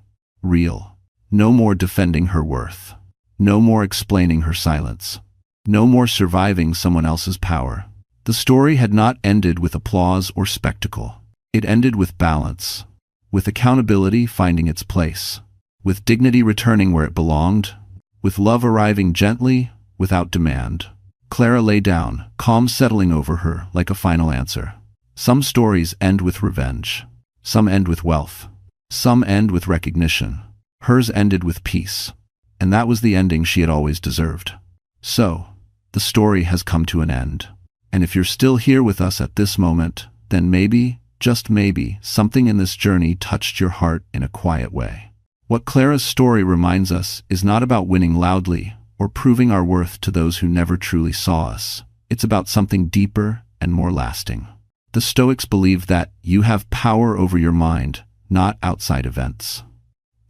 A: Real. No more defending her worth. No more explaining her silence. No more surviving someone else's power. The story had not ended with applause or spectacle. It ended with balance. With accountability finding its place. With dignity returning where it belonged. With love arriving gently, without demand. Clara lay down, calm settling over her like a final answer. Some stories end with revenge. Some end with wealth. Some end with recognition. Hers ended with peace. And that was the ending she had always deserved. So, the story has come to an end. And if you're still here with us at this moment, then maybe, just maybe, something in this journey touched your heart in a quiet way. What Clara's story reminds us is not about winning loudly or proving our worth to those who never truly saw us. It's about something deeper and more lasting. The Stoics believed that you have power over your mind, not outside events.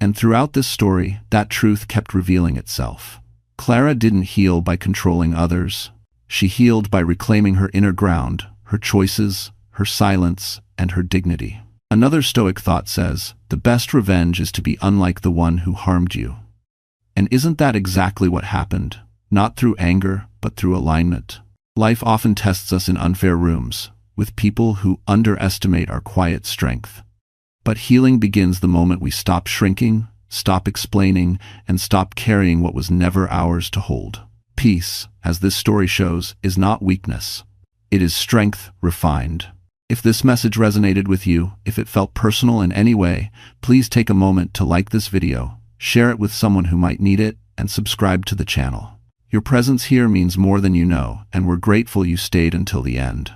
A: And throughout this story, that truth kept revealing itself. Clara didn't heal by controlling others. She healed by reclaiming her inner ground, her choices, her silence, and her dignity. Another Stoic thought says, the best revenge is to be unlike the one who harmed you. And isn't that exactly what happened? Not through anger, but through alignment. Life often tests us in unfair rooms, with people who underestimate our quiet strength. But healing begins the moment we stop shrinking, stop explaining, and stop carrying what was never ours to hold. Peace, as this story shows, is not weakness. It is strength refined. If this message resonated with you, if it felt personal in any way, please take a moment to like this video, share it with someone who might need it, and subscribe to the channel. Your presence here means more than you know, and we're grateful you stayed until the end.